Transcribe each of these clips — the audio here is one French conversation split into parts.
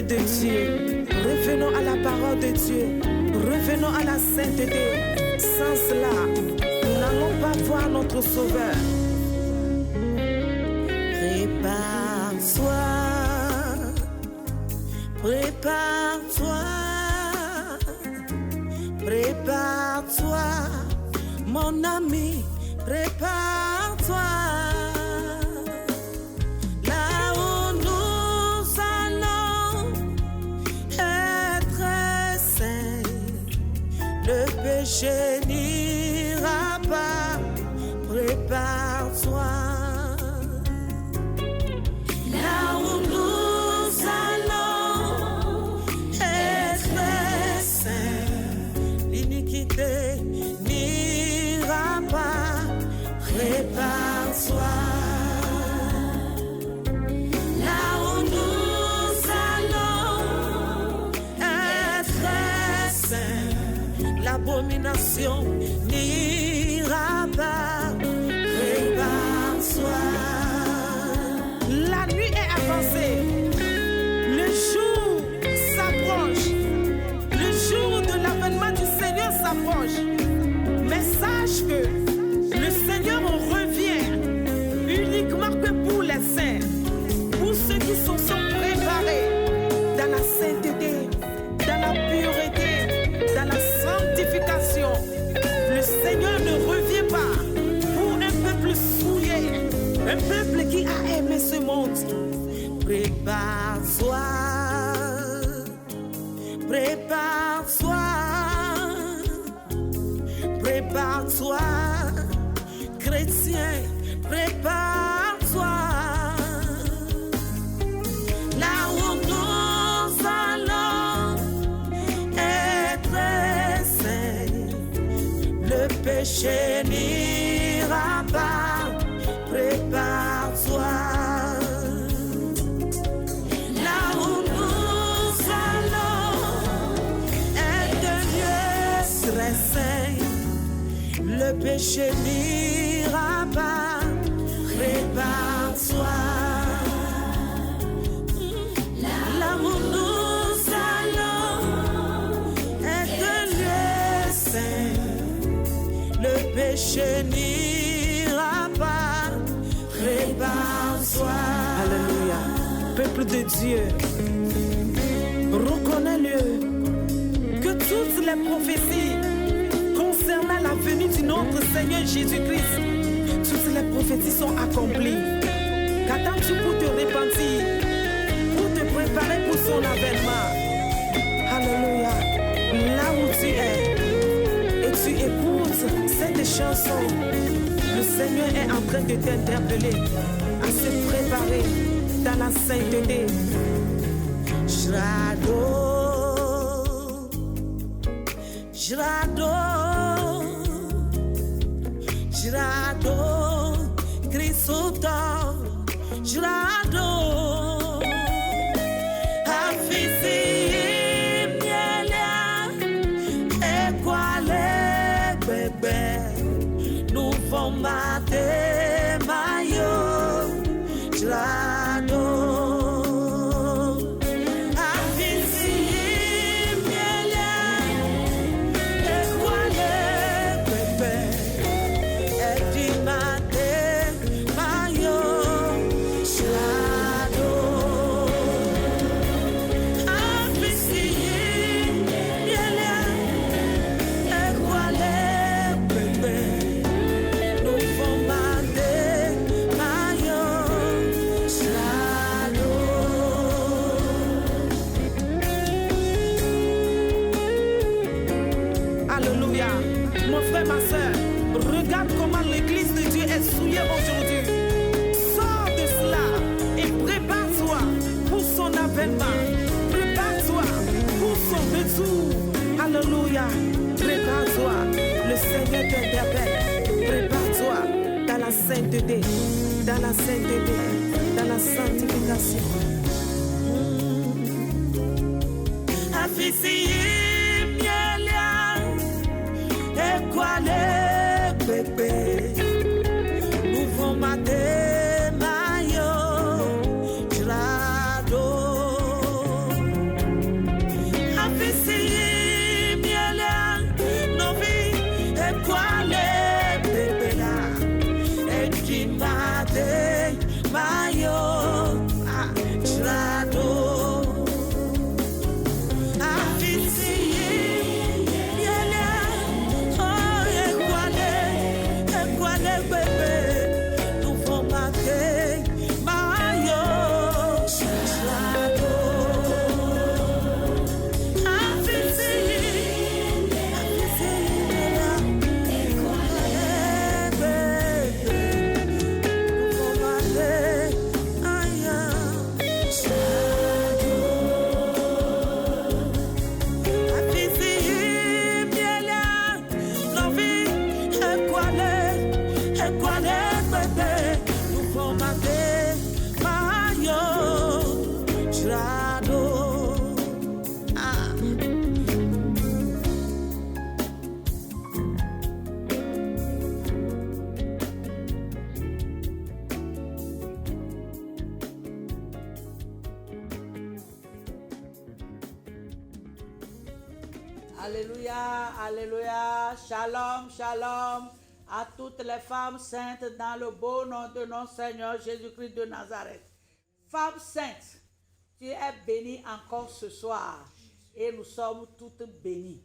de Dieu. Revenons à la parole de Dieu. Revenons à la sainteté. Sans cela, nous n'allons pas voir notre Sauveur. Prépare-toi, prépare-toi, prépare-toi, mon ami, prépare-toi. Là où nous allons être saints, le péché n'ira pas. Prépare-toi. N'ira pas, prépare-toi. Là où nous allons être saints, l'abomination n'ira pas, prépare-toi. La nuit est avancée, le jour s'approche, le jour de l'avènement du Seigneur s'approche. Mais sache que le Seigneur revient uniquement que pour les saints, pour ceux qui se sont préparés dans la sainteté, dans la pureté, dans la sanctification. Le Seigneur ne revient pas pour un peuple souillé, un peuple qui a aimé ce monde. Prépare-toi, prépare-toi. Prépare-toi, chrétien, prépare-toi. Là où nous allons être saints, le péché n'ira pas. Prépare-toi. Là où nous allons être très saints, le péché n'ira pas. Prépare-toi. Là où nous allons être lieux saints, le péché n'ira pas. Prépare-toi. Alléluia. Peuple de Dieu, reconnais-le que toutes les prophéties concernant la venue de notre Seigneur Jésus-Christ, toutes les prophéties sont accomplies. Qu'attends-tu pour te repentir, pour te préparer pour son avènement? Alléluia. Là où tu es et tu écoutes cette chanson, le Seigneur est en train de t'interpeller à se préparer dans la sainteté. Jrado, Jrado, Jrado, Cristo, Jrado, Afisi, Mielia, Equale, Bebe, nous vont mater, Mayo, Jrado. Mon frère, ma soeur, regarde comment l'église de Dieu est souillée aujourd'hui. Sors de cela et prépare-toi pour son avènement. Prépare-toi pour son retour. Alléluia. Prépare-toi. Le Seigneur t'interpelle. Prépare-toi dans la sainteté, dans la sainteté, dans la sanctification. Afisi. Equale, bébé, nous vont mater, mayo, Jrado. Alléluia, alléluia. Shalom, shalom à toutes les femmes saintes dans le beau nom de notre Seigneur Jésus-Christ de Nazareth. Femme sainte, tu es bénie encore ce soir et nous sommes toutes bénies.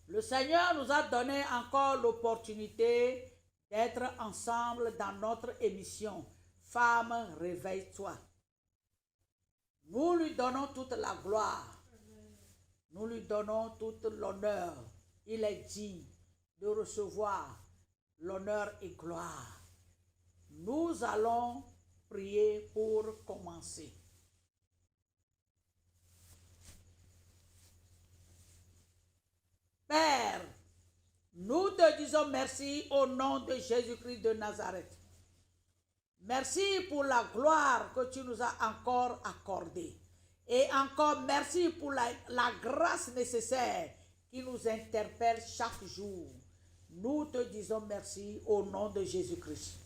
Le Seigneur nous a donné encore l'opportunité d'être ensemble dans notre émission. Femme, réveille-toi. Nous lui donnons toute la gloire. Nous lui donnons tout l'honneur. Il est digne de recevoir l'honneur et gloire. Nous allons prier pour commencer. Père, nous te disons merci au nom de Jésus-Christ de Nazareth. Merci pour la gloire que tu nous as encore accordée. Et encore merci pour la grâce nécessaire qui nous interpelle chaque jour. Nous te disons merci au nom de Jésus-Christ.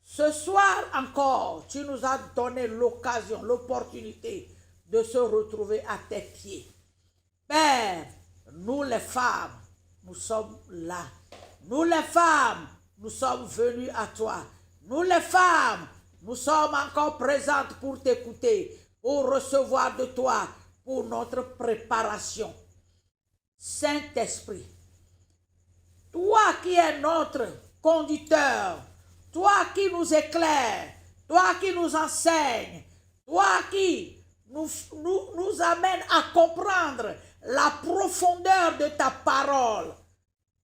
Ce soir encore, tu nous as donné l'occasion, l'opportunité de se retrouver à tes pieds. Père, nous les femmes, nous sommes là. Nous les femmes, nous sommes venus à toi. Nous les femmes, nous sommes encore présentes pour t'écouter, pour recevoir de toi, pour notre préparation. Saint-Esprit, toi qui es notre conducteur, toi qui nous éclaires, toi qui nous enseignes, toi qui nous amène à comprendre la profondeur de ta parole.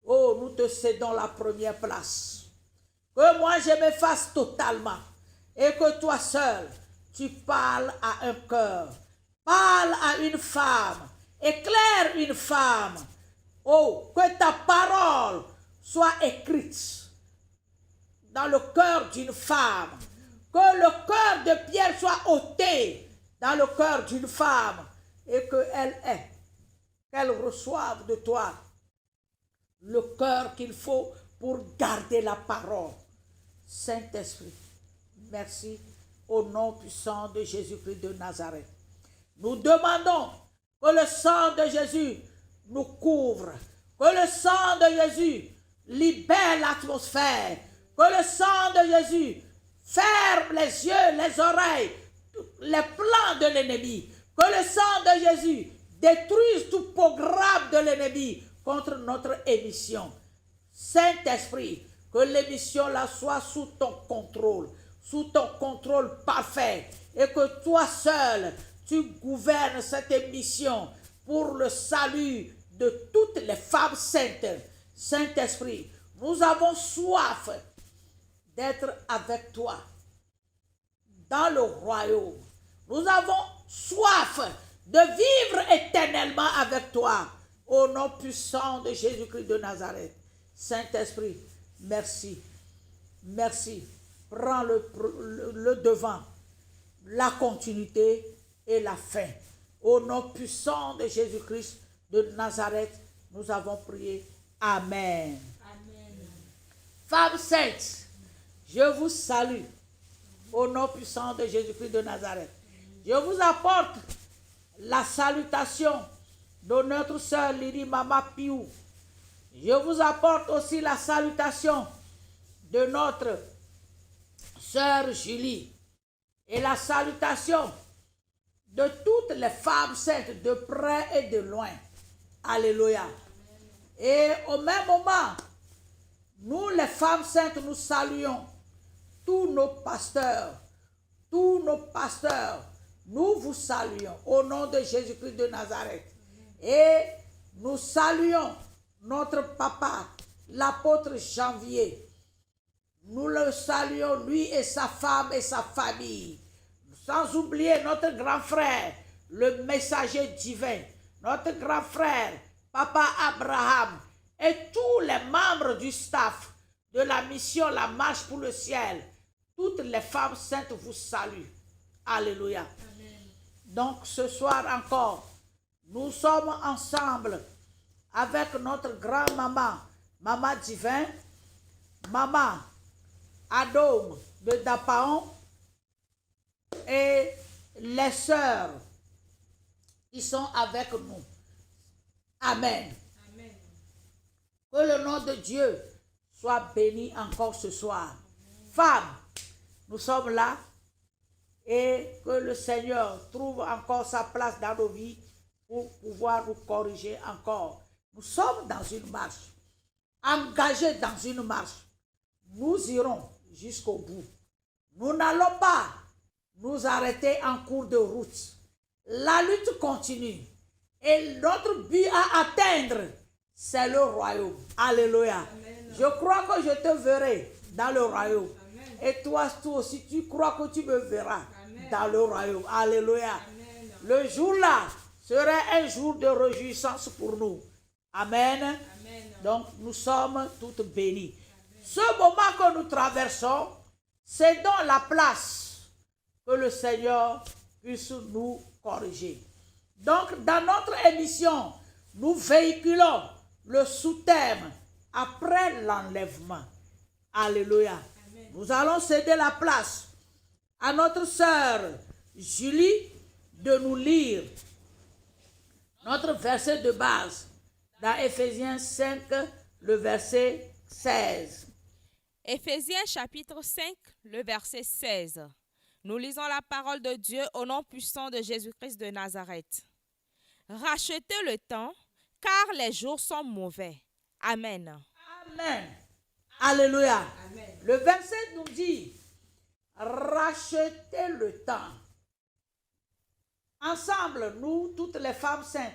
Oh, nous te cédons la première place. Que moi je m'efface totalement et que toi seul, tu parles à un cœur, parle à une femme, éclaire une femme. Oh, que ta parole soit écrite dans le cœur d'une femme, que le cœur de Pierre soit ôté dans le cœur d'une femme et qu'elle reçoive de toi le cœur qu'il faut pour garder la parole. Saint-Esprit, merci au nom puissant de Jésus-Christ de Nazareth. Nous demandons que le sang de Jésus nous couvre, que le sang de Jésus libère l'atmosphère, que le sang de Jésus ferme les yeux, les oreilles, les plans de l'ennemi, que le sang de Jésus détruise tout programme de l'ennemi contre notre émission. Saint-Esprit, que l'émission là soit sous ton contrôle parfait, et que toi seul, tu gouvernes cette émission pour le salut de toutes les femmes saintes. Saint-Esprit, nous avons soif d'être avec toi dans le royaume. Nous avons soif de vivre éternellement avec toi au nom puissant de Jésus-Christ de Nazareth. Saint-Esprit, merci. Merci. Prends le devant, la continuité et la fin. Au nom puissant de Jésus-Christ de Nazareth, nous avons prié. Amen. Amen. Femmes saintes, je vous salue au nom puissant de Jésus-Christ de Nazareth. Je vous apporte la salutation de notre sœur Lydie Mama Piou. Je vous apporte aussi la salutation de notre sœur Julie et la salutation de toutes les femmes saintes de près et de loin. Alléluia. Et au même moment, nous les femmes saintes, nous saluons tous nos pasteurs. Tous nos pasteurs, nous vous saluons au nom de Jésus-Christ de Nazareth. Et nous saluons notre papa, l'apôtre Janvier. Nous le saluons, lui et sa femme et sa famille. Sans oublier notre grand frère, le messager divin, notre grand frère, Papa Abraham, et tous les membres du staff de la mission La Marche pour le ciel. Toutes les femmes saintes vous saluent. Alléluia. Amen. Donc ce soir encore, nous sommes ensemble avec notre grand-maman, Maman Divin, Maman Adom de Dapaon et les sœurs qui sont avec nous. Amen. Que le nom de Dieu soit béni encore ce soir. Femmes, nous sommes là et que le Seigneur trouve encore sa place dans nos vies pour pouvoir nous corriger encore. Nous sommes dans une marche, engagés dans une marche. Nous irons jusqu'au bout. Nous n'allons pas nous arrêter en cours de route. La lutte continue et notre but à atteindre, c'est le royaume. Alléluia. Amen. Je crois que je te verrai dans le royaume. Amen. Et toi aussi, tu crois que tu me verras. Amen. Dans le royaume. Alléluia. Amen. Le jour-là serait un jour de réjouissance pour nous. Amen. Amen. Donc, nous sommes toutes bénies. Amen. Ce moment que nous traversons, c'est dans la place que le Seigneur puisse nous corriger. Donc, dans notre émission, nous véhiculons le sous-thème après l'enlèvement. Alléluia. Amen. Nous allons céder la place à notre sœur Julie de nous lire notre verset de base dans Éphésiens 5, le verset 16. Éphésiens chapitre 5, le verset 16. Nous lisons la parole de Dieu au nom puissant de Jésus-Christ de Nazareth. Rachetez le temps, car les jours sont mauvais. Amen. Amen. Alléluia. Amen. Le verset nous dit, rachetez le temps. Ensemble, nous, toutes les femmes saintes,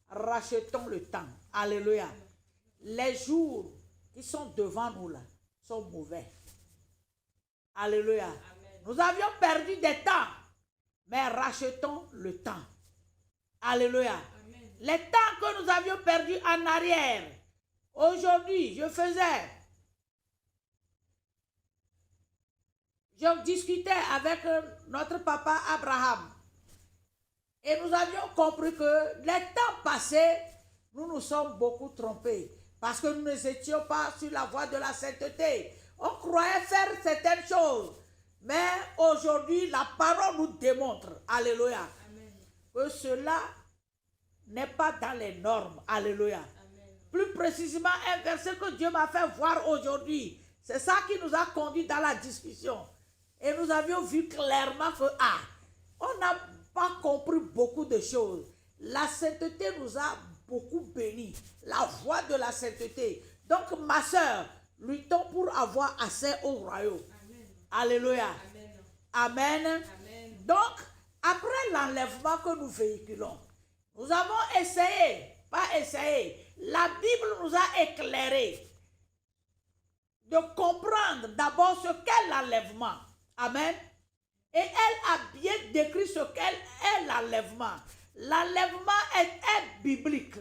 rachetons le temps. Alléluia. Les jours qui sont devant nous là sont mauvais. Alléluia. Amen. Nous avions perdu des temps, mais rachetons le temps. Alléluia. Amen. Les temps que nous avions perdus en arrière. Aujourd'hui, je discutais avec notre papa Abraham. Et nous avions compris que les temps passés, nous nous sommes beaucoup trompés. Parce que nous n'étions pas sur la voie de la sainteté. On croyait faire certaines choses. Mais aujourd'hui, la parole nous démontre, alléluia, amen, que cela n'est pas dans les normes. Alléluia. Amen. Plus précisément, un verset que Dieu m'a fait voir aujourd'hui. C'est ça qui nous a conduit dans la discussion. Et nous avions vu clairement que, on n'a pas compris beaucoup de choses. La sainteté nous a beaucoup bénis. La voie de la sainteté. Donc, ma soeur, luttons pour avoir accès au royaume. Amen. Alléluia. Amen. Amen. Amen. Donc, après l'enlèvement que nous véhiculons, nous avons essayé, la Bible nous a éclairé de comprendre d'abord ce qu'est l'enlèvement. Amen. Et elle a bien décrit ce qu'est l'enlèvement. L'enlèvement est biblique.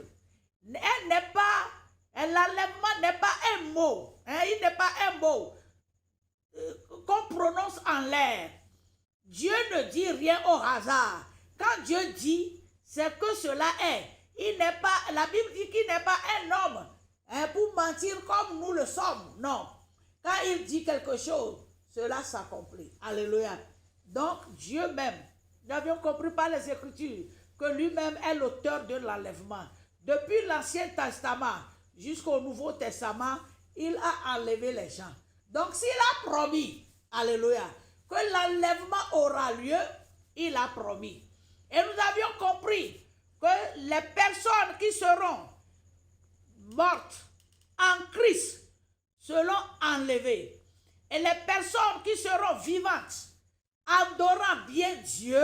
L'enlèvement n'est pas un mot. Il n'est pas un mot qu'on prononce en l'air. Dieu ne dit rien au hasard. Quand Dieu dit, c'est que cela est. La Bible dit qu'il n'est pas un homme pour mentir comme nous le sommes. Non. Quand il dit quelque chose, cela s'accomplit. Alléluia. Donc, Dieu même, nous avions compris par les Écritures que lui-même est l'auteur de l'enlèvement. Depuis l'Ancien Testament jusqu'au Nouveau Testament, il a enlevé les gens. Donc, s'il a promis, alléluia, que l'enlèvement aura lieu, il a promis. Et nous avions compris que les personnes qui seront mortes en Christ seront enlevées. Et les personnes qui seront vivantes, adorant bien Dieu,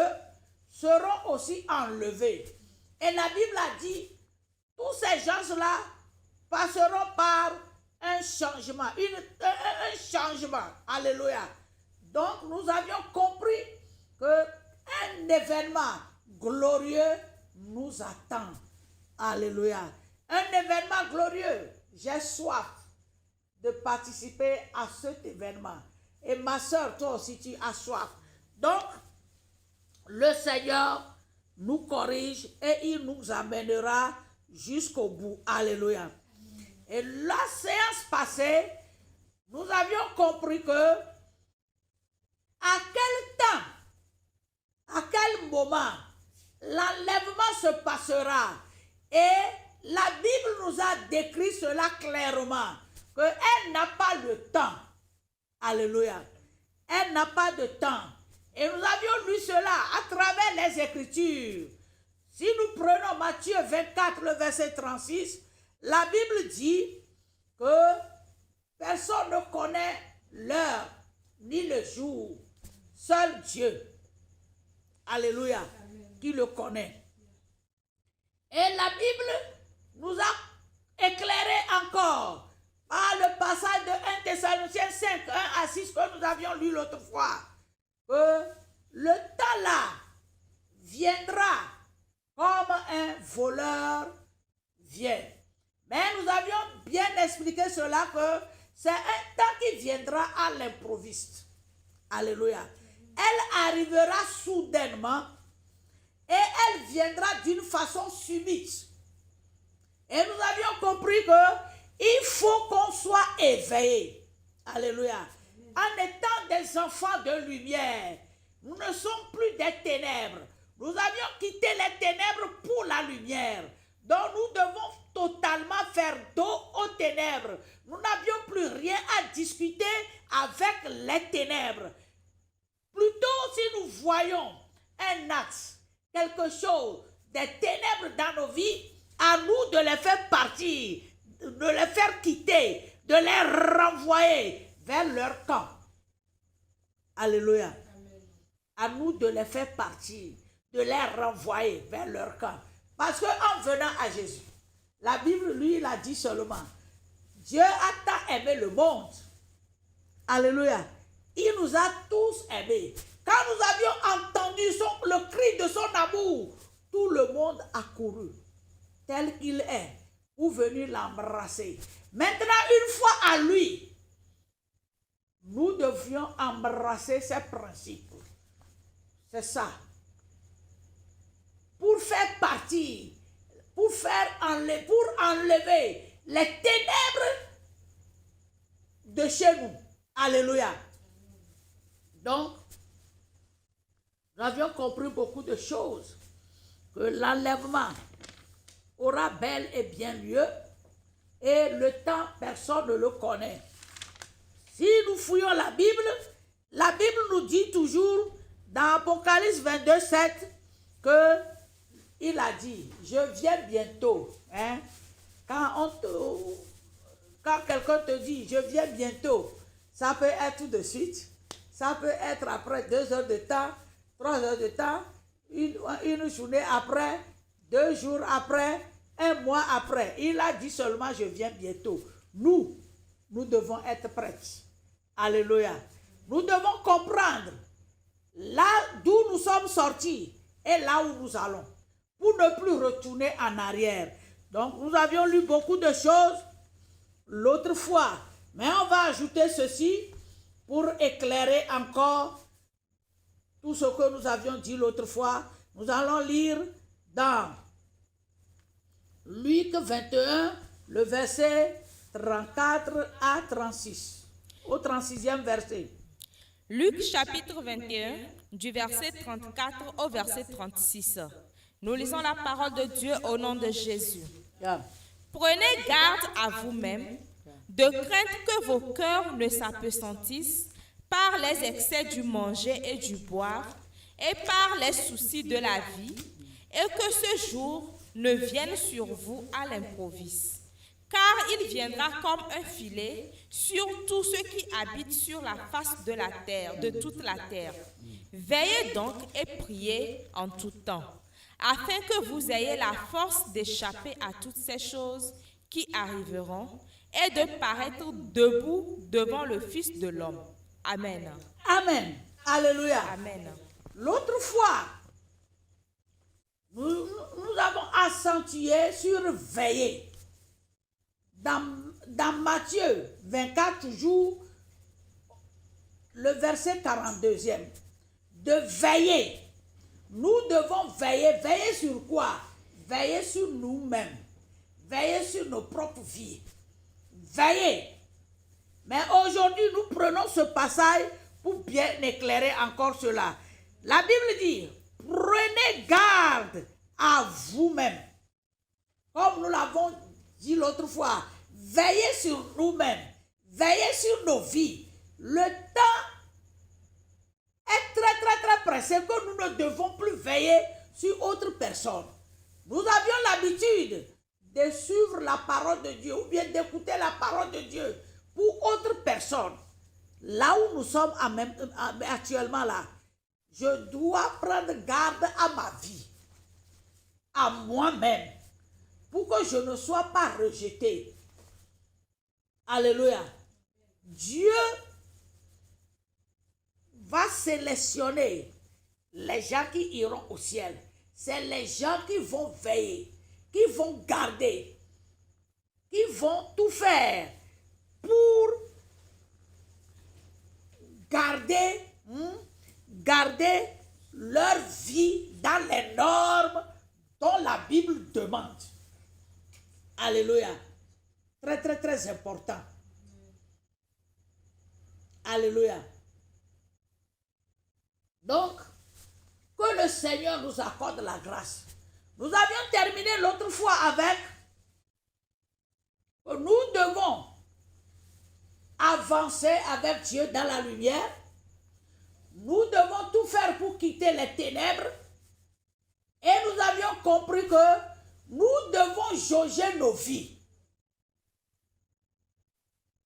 seront aussi enlevées. Et la Bible a dit, tous ces gens-là passeront par un changement, un changement. Alléluia. Donc, nous avions compris qu'un événement glorieux nous attend. Alléluia. Un événement glorieux. J'ai soif de participer à cet événement. Et ma soeur, toi aussi, tu as soif. Donc, le Seigneur nous corrige et il nous amènera jusqu'au bout. Alléluia. Et la séance passée, nous avions compris que à quel temps, à quel moment l'enlèvement se passera et la Bible nous a décrit cela clairement, qu'elle n'a pas le temps. Alléluia. Elle n'a pas de temps. Et nous avions lu cela à travers les Écritures. Si nous prenons Matthieu 24, le verset 36, la Bible dit que personne ne connaît l'heure ni le jour. Seul Dieu. Alléluia. Amen. Qui le connaît. Et la Bible nous a éclairé encore par le passage de 1 Thessaloniciens 5, 1 à 6 que nous avions lu l'autre fois, que le temps là viendra comme un voleur vient. Mais nous avions bien expliqué cela, que c'est un temps qui viendra à l'improviste. Alléluia. Elle arrivera soudainement et elle viendra d'une façon subite. Et nous avions compris qu'il faut qu'on soit éveillé. Alléluia. En étant des enfants de lumière, nous ne sommes plus des ténèbres. Nous avions quitté les ténèbres pour la lumière. Donc nous devons totalement faire dos aux ténèbres. Nous n'avions plus rien à discuter avec les ténèbres. Plutôt si nous voyons un axe, quelque chose, des ténèbres dans nos vies, à nous de les faire partir, de les faire quitter, de les renvoyer vers leur camp. Alléluia. Amen. À nous de les faire partir, de les renvoyer vers leur camp. Parce qu'en venant à Jésus, la Bible, lui, il a dit seulement, Dieu a tant aimé le monde. Alléluia. Il nous a tous aimés. Quand nous avions entendu le cri de son amour, tout le monde a couru, tel qu'il est, pour venir l'embrasser. Maintenant, une fois à lui, nous devions embrasser ses principes. C'est ça. Pour faire partir, pour enlever les ténèbres de chez nous. Alléluia. Donc, nous avions compris beaucoup de choses. Que l'enlèvement aura bel et bien lieu. Et le temps, personne ne le connaît. Si nous fouillons la Bible nous dit toujours, dans Apocalypse 22, 7, qu'il a dit, je viens bientôt. Hein? Quand quelqu'un te dit, je viens bientôt, ça peut être tout de suite. Ça peut être après 2 heures de temps, 3 heures de temps, une journée après, 2 jours après, 1 mois après. Il a dit seulement, je viens bientôt. Nous devons être prêts. Alléluia. Nous devons comprendre là d'où nous sommes sortis et là où nous allons, pour ne plus retourner en arrière. Donc, nous avions lu beaucoup de choses l'autre fois, mais on va ajouter ceci pour éclairer encore tout ce que nous avions dit l'autre fois. Nous allons lire dans Luc 21, le verset 34 à 36, au 36e verset. Luc chapitre 21, du verset 34 au verset 36. Nous lisons la parole de Dieu au nom de Jésus. Prenez garde à vous-même, de crainte que vos cœurs ne s'appesantissent par les excès du manger et du boire, et par les soucis de la vie, et que ce jour ne vienne sur vous à l'improviste. Car il viendra comme un filet sur tous ceux qui habitent sur la face de la terre, de toute la terre. Veillez donc et priez en tout temps, afin que vous ayez la force d'échapper à toutes ces choses qui arriveront et de paraître debout devant le Fils de l'homme. Amen. Amen. Alléluia. Amen. L'autre fois, nous avons accentué sur veiller. Dans Matthieu 24, toujours, le verset 42e, de veiller. Nous devons veiller. Veiller sur quoi? Veiller sur nous-mêmes. Veiller sur nos propres vies. Veiller. Mais aujourd'hui, nous prenons ce passage pour bien éclairer encore cela. La Bible dit, prenez garde à vous-même. comme nous l'avons dit l'autre fois, veillez sur nous-mêmes, veillez sur nos vies. Le temps est très, très, très pressé que nous ne devons plus veiller sur autre personne. Nous avions l'habitude de suivre la parole de Dieu ou bien d'écouter la parole de Dieu pour autre personne. Là où nous sommes actuellement là, je dois prendre garde à ma vie, à moi-même, pour que je ne sois pas rejeté. Alléluia. Dieu va sélectionner les gens qui iront au ciel. C'est les gens qui vont veiller, qui vont garder, qui vont tout faire pour garder leur vie dans les normes dont la Bible demande. Alléluia. Très, très, très important. Alléluia. Donc, que le Seigneur nous accorde la grâce. Nous avions terminé l'autre fois avec que nous devons avancer avec Dieu dans la lumière. Nous devons tout faire pour quitter les ténèbres. Et nous avions compris que nous devons jauger nos vies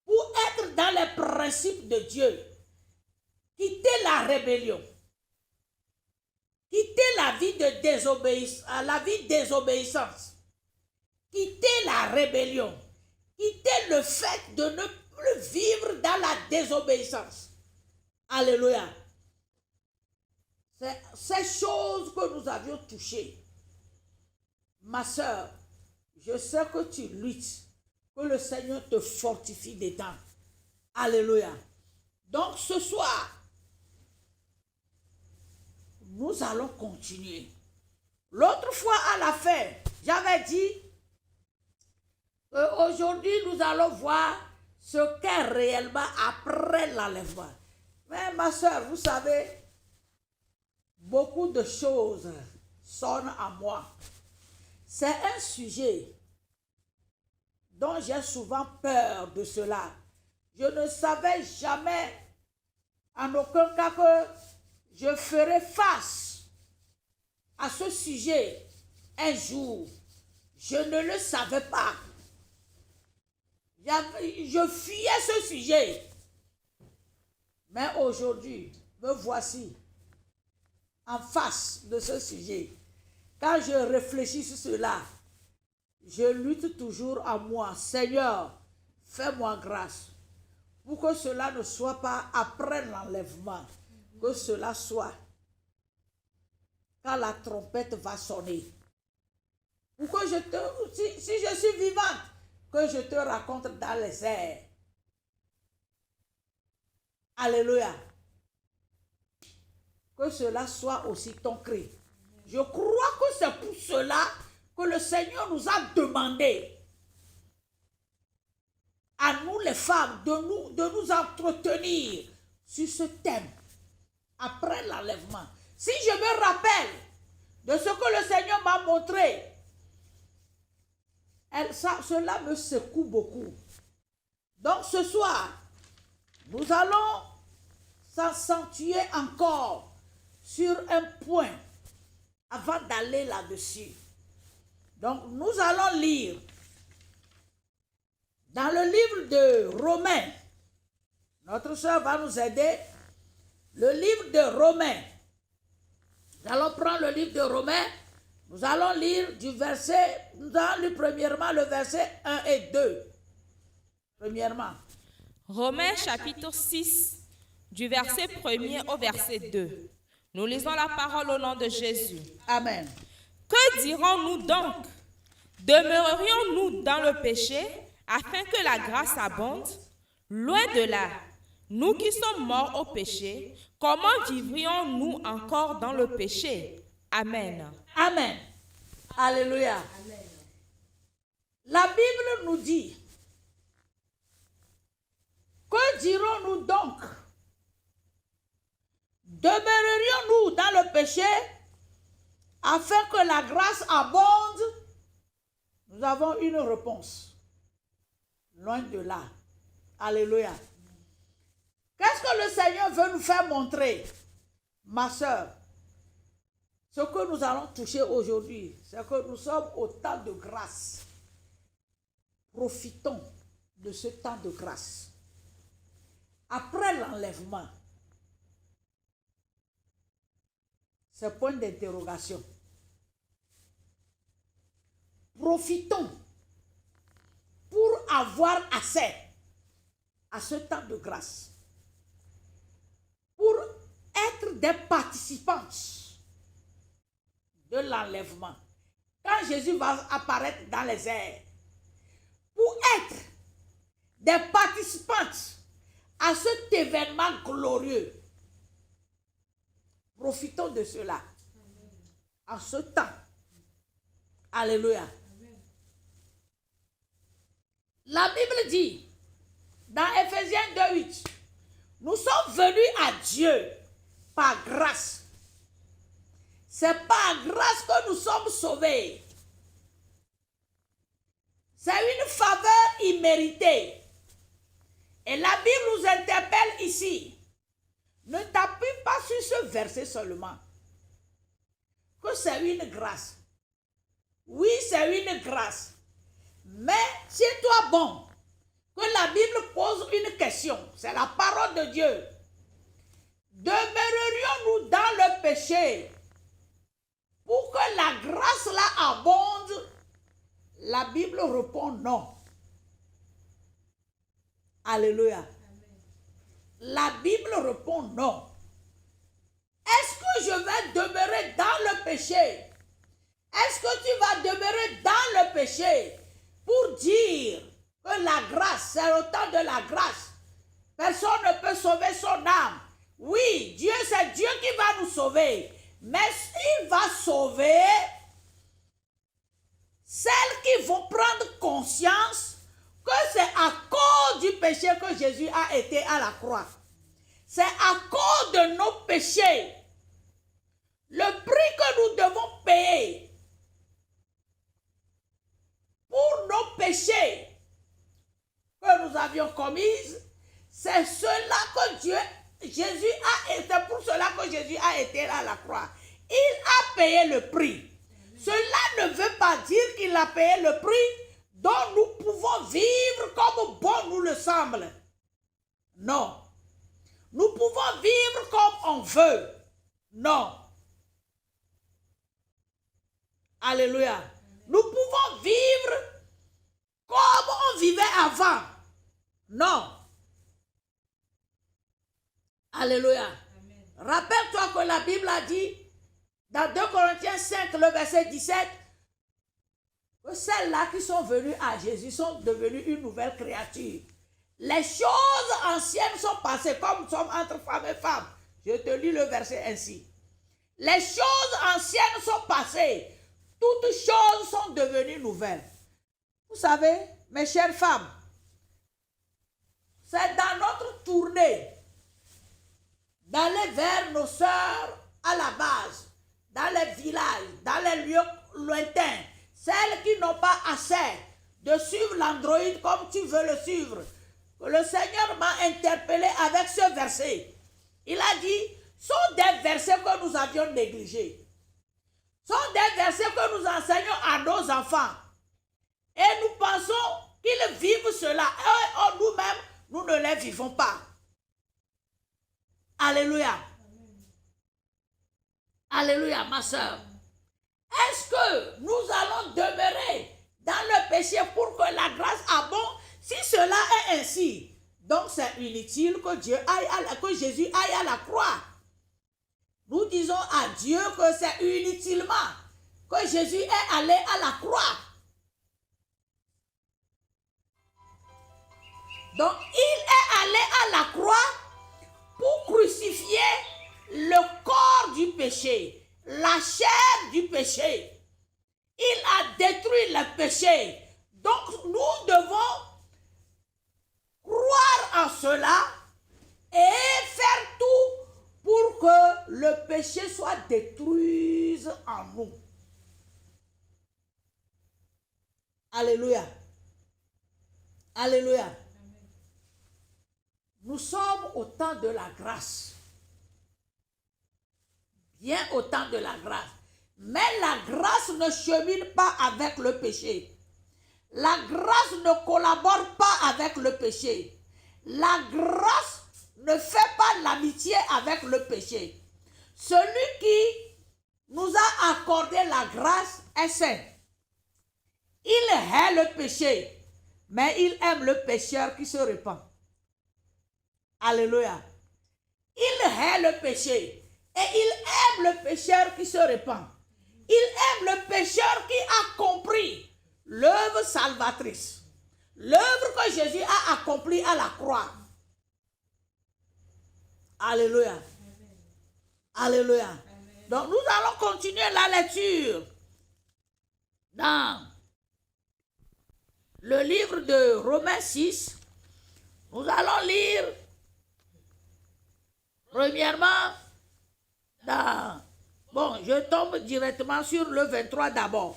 pour être dans les principes de Dieu. Quitter la rébellion. Quitter la vie de désobéissance. Quitter la rébellion. Quitter le fait de ne plus vivre dans la désobéissance. Alléluia. C'est ces choses que nous avions touchées. Ma soeur, je sais que tu luttes, que le Seigneur te fortifie dedans. Alléluia. Donc ce soir, nous allons continuer. L'autre fois à la fin, j'avais dit qu'aujourd'hui nous allons voir ce qu'est réellement après l'enlèvement. Mais ma soeur, vous savez, beaucoup de choses sonnent à moi. C'est un sujet dont j'ai souvent peur de cela. Je ne savais jamais, en aucun cas, que je ferai face à ce sujet un jour. Je ne le savais pas. Je fuyais ce sujet. Mais aujourd'hui, me voici en face de ce sujet. Quand je réfléchis sur cela, je lutte toujours en moi. Seigneur, fais-moi grâce pour que cela ne soit pas après l'enlèvement. Que cela soit quand la trompette va sonner. Pour que si je suis vivante, que je te raconte dans les airs. Alléluia. Que cela soit aussi ton cri. Je crois que c'est pour cela que le Seigneur nous a demandé, à nous les femmes, de nous entretenir sur ce thème. Après l'enlèvement. Si je me rappelle de ce que le Seigneur m'a montré, cela me secoue beaucoup. Donc ce soir, nous allons s'accentuer encore sur un point avant d'aller là-dessus. Donc nous allons lire dans le livre de Romains. Notre soeur va nous aider. Le livre de Romains. Nous allons prendre le livre de Romains. Nous allons lire nous allons lire premièrement le verset 1 et 2. Premièrement. Romains chapitre 6, du verset 1er au verset 2. Nous lisons la parole au nom de Jésus. Amen. Que dirons-nous donc? Demeurerions-nous dans le péché afin que la grâce abonde? Loin de là. Nous qui sommes morts au péché, comment vivrions-nous encore dans le péché? Amen. Amen. Alléluia. Amen. La Bible nous dit, que dirons-nous donc? Demeurerions-nous dans le péché afin que la grâce abonde? Nous Nous avons une réponse. Loin de là. Alléluia. Qu'est-ce que le Seigneur veut nous faire montrer, ma soeur? Ce que nous allons toucher aujourd'hui, c'est que nous sommes au temps de grâce. Profitons de ce temps de grâce. Après l'enlèvement, c'est point d'interrogation. Profitons pour avoir accès à ce temps de grâce. Pour être des participantes de l'enlèvement. Quand Jésus va apparaître dans les airs, pour être des participantes à cet événement glorieux, profitons de cela. En ce temps. Alléluia. La Bible dit, dans Ephésiens 2:8, nous sommes venus à Dieu par grâce. C'est par grâce que nous sommes sauvés. C'est une faveur imméritée. Et la Bible nous interpelle ici. Ne t'appuie pas sur ce verset seulement. Que c'est une grâce. Oui, c'est une grâce. Mais tiens-toi bon. Que la Bible pose une question. C'est la parole de Dieu. Demeurerions-nous dans le péché pour que la grâce là abonde? La Bible répond non. Alléluia. Amen. La Bible répond non. Est-ce que je vais demeurer dans le péché? Est-ce que tu vas demeurer dans le péché pour dire que la grâce, c'est le temps de la grâce? Personne ne peut sauver son âme. Oui, Dieu, c'est Dieu qui va nous sauver. Mais il va sauver celles qui vont prendre conscience que c'est à cause du péché que Jésus a été à la croix. C'est à cause de nos péchés. Le prix que nous devons payer pour nos péchés que nous avions commis, c'est cela que Jésus a été, pour cela que Jésus a été à la croix. Il a payé le prix. Cela ne veut pas dire qu'il a payé le prix dont nous pouvons vivre comme bon nous le semble. Non. Nous pouvons vivre comme on veut. Non. Alléluia. Nous pouvons vivre comme on vivait avant. Non. Alléluia. Rappelle-toi que la Bible a dit dans 2 Corinthiens 5, le verset 17, que celles-là qui sont venues à Jésus sont devenues une nouvelle créature. Les choses anciennes sont passées, comme nous sommes entre femmes et femmes. Je te lis le verset ainsi. Les choses anciennes sont passées. Toutes choses sont devenues nouvelles. Vous savez, mes chères femmes, c'est dans notre tournée d'aller vers nos sœurs à la base, dans les villages, dans les lieux lointains, celles qui n'ont pas assez de suivre l'Android comme tu veux le suivre. Le Seigneur m'a interpellé avec ce verset. Il a dit, sont des versets que nous avions négligés. Sont des versets que nous enseignons à nos enfants. Et nous pensons qu'ils vivent cela. Et nous-mêmes, nous ne les vivons pas. Alléluia. Alléluia, ma soeur. Est-ce que nous allons demeurer dans le péché pour que la grâce abonde? Si cela est ainsi, donc c'est inutile que Jésus aille à la croix. Nous disons à Dieu que c'est inutilement que Jésus est allé à la croix. Donc il est allé à la croix pour crucifier le corps du péché, la chair du péché. Il a détruit le péché. Donc nous devons croire en cela et faire tout pour que le péché soit détruit en nous. Alléluia. Alléluia. Nous sommes au temps de la grâce. Bien au temps de la grâce. Mais la grâce ne chemine pas avec le péché. La grâce ne collabore pas avec le péché. La grâce ne fait pas l'amitié avec le péché. Celui qui nous a accordé la grâce est saint. Il hait le péché, mais il aime le pécheur qui se repent. Alléluia. Il hait le péché et il aime le pécheur qui se repent. Il aime le pécheur qui a compris l'œuvre salvatrice. L'œuvre que Jésus a accomplie à la croix. Alléluia. Amen. Alléluia. Amen. Donc nous allons continuer la lecture dans le livre de Romains 6. Nous allons lire premièrement dans... Bon, je tombe directement sur le 23 d'abord.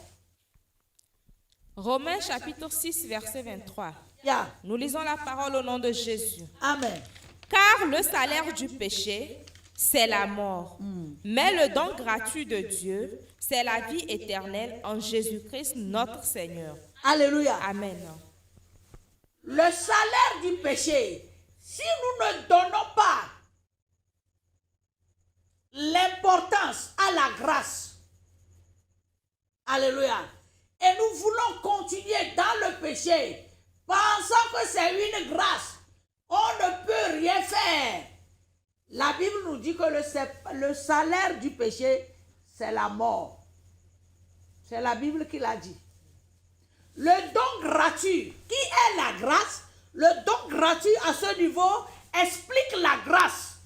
Romains chapitre 6, verset 23. Yeah. Nous lisons la parole au nom de Jésus. Amen. Car le salaire du péché, c'est la mort. Mais le don gratuit de Dieu, c'est la vie éternelle en Jésus-Christ notre Seigneur. Alléluia. Amen. Le salaire du péché, si nous ne donnons pas l'importance à la grâce, alléluia, et nous voulons continuer dans le péché, pensant que c'est une grâce, on ne peut rien faire. La Bible nous dit que le salaire du péché, c'est la mort. C'est la Bible qui l'a dit. Le don gratuit, qui est la grâce, le don gratuit à ce niveau explique la grâce.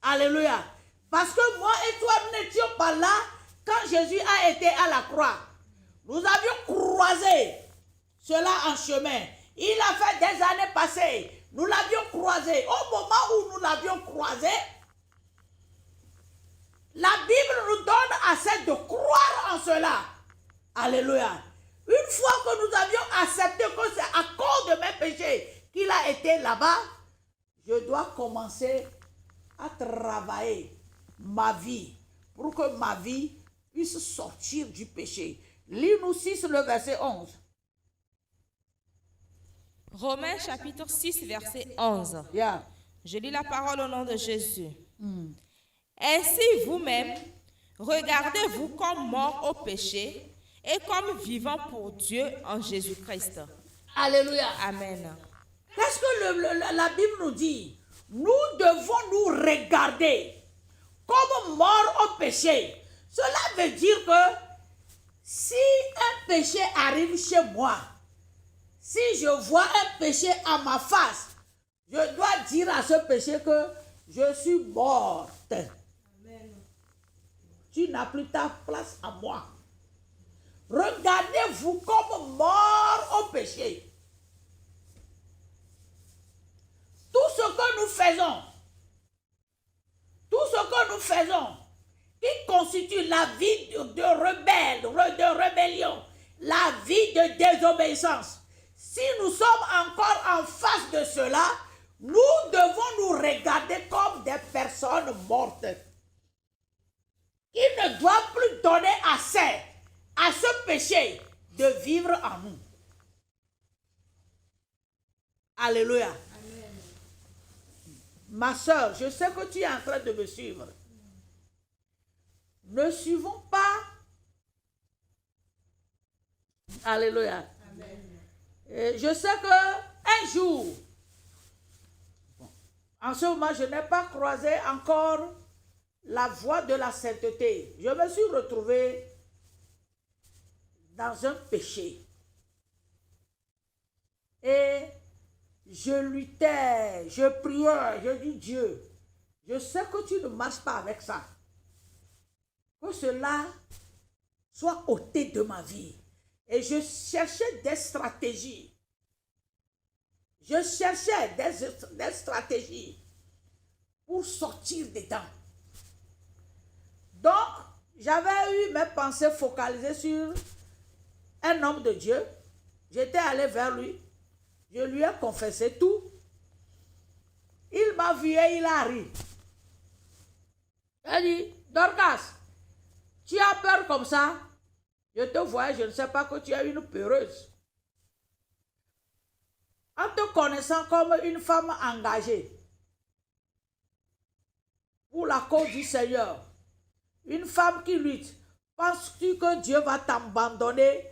Alléluia. Parce que moi et toi, nous n'étions pas là quand Jésus a été à la croix. Nous avions croisé cela en chemin. Il a fait des années passées. Nous l'avions croisé. Au moment où nous l'avions croisé, la Bible nous donne assez de croire en cela. Alléluia. Une fois que nous avions accepté que c'est à cause de mes péchés qu'il a été là-bas, je dois commencer à travailler ma vie pour que ma vie puisse sortir du péché. Lis-nous 6, le verset 11. Romains chapitre 6, verset 11. Yeah. Je lis la parole au nom de Jésus. Ainsi vous-même, regardez-vous comme morts au péché et comme vivants pour Dieu en Jésus-Christ. Alléluia. Amen. Qu'est-ce que la Bible nous dit? Nous devons nous regarder comme morts au péché. Cela veut dire que si un péché arrive chez moi, si je vois un péché à ma face, je dois dire à ce péché que je suis morte. Amen. Tu n'as plus ta place à moi. Regardez-vous comme morts au péché. Tout ce que nous faisons, qui constitue la vie de rébellion, la vie de désobéissance, si nous sommes encore en face de cela, nous devons nous regarder comme des personnes mortes qui ne doivent plus donner assez à ce péché de vivre en nous. Alléluia. Amen. Ma soeur, je sais que tu es en train de me suivre. Ne suivons pas. Alléluia. Amen. Et je sais qu'un jour, en ce moment, je n'ai pas croisé encore la voie de la sainteté. Je me suis retrouvé dans un péché. Et je luttais, je priais, je dis Dieu, je sais que tu ne marches pas avec ça. Que cela soit ôté de ma vie. Et je cherchais des stratégies. Je cherchais des stratégies pour sortir dedans. Donc, j'avais eu mes pensées focalisées sur un homme de Dieu. J'étais allé vers lui. Je lui ai confessé tout. Il m'a vu et il a ri. Il a dit, Dorcas, tu as peur comme ça? Je te vois, je ne sais pas que tu es une peureuse. En te connaissant comme une femme engagée pour la cause du Seigneur, une femme qui lutte, penses-tu que Dieu va t'abandonner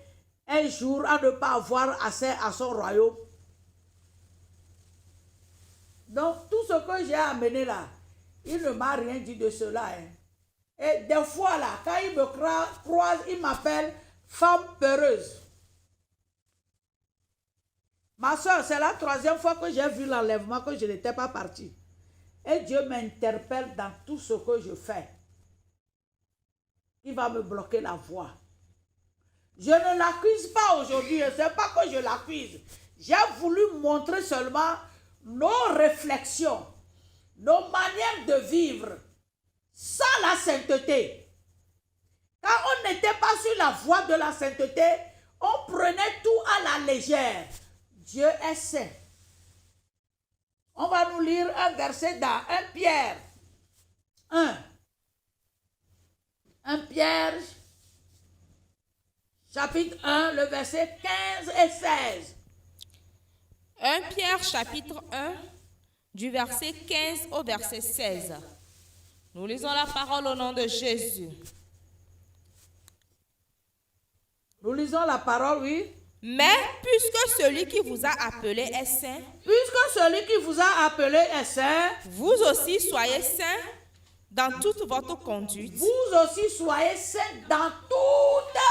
un jour à ne pas avoir accès à son royaume? Donc, tout ce que j'ai amené là, il ne m'a rien dit de cela. Hein. Et des fois là, quand il me croise, il m'appelle femme peureuse. Ma soeur, c'est la 3e fois que j'ai vu l'enlèvement, que je n'étais pas partie. Et Dieu m'interpelle dans tout ce que je fais. Il va me bloquer la voie. Je ne l'accuse pas aujourd'hui, ce n'est pas que je l'accuse. J'ai voulu montrer seulement nos réflexions, nos manières de vivre sans la sainteté. Quand on n'était pas sur la voie de la sainteté, on prenait tout à la légère. Dieu est saint. On va nous lire un verset dans 1 Pierre 1. 1 Pierre, chapitre 1, le verset 15 et 16. 1 Pierre chapitre 1, du verset 15 au verset 16. Nous lisons la parole au nom de Jésus. Nous lisons la parole, oui. Mais puisque celui qui vous a appelé est saint, Puisque celui qui vous a appelé est saint, vous aussi soyez saints dans toute votre conduite. vous aussi soyez saints dans toute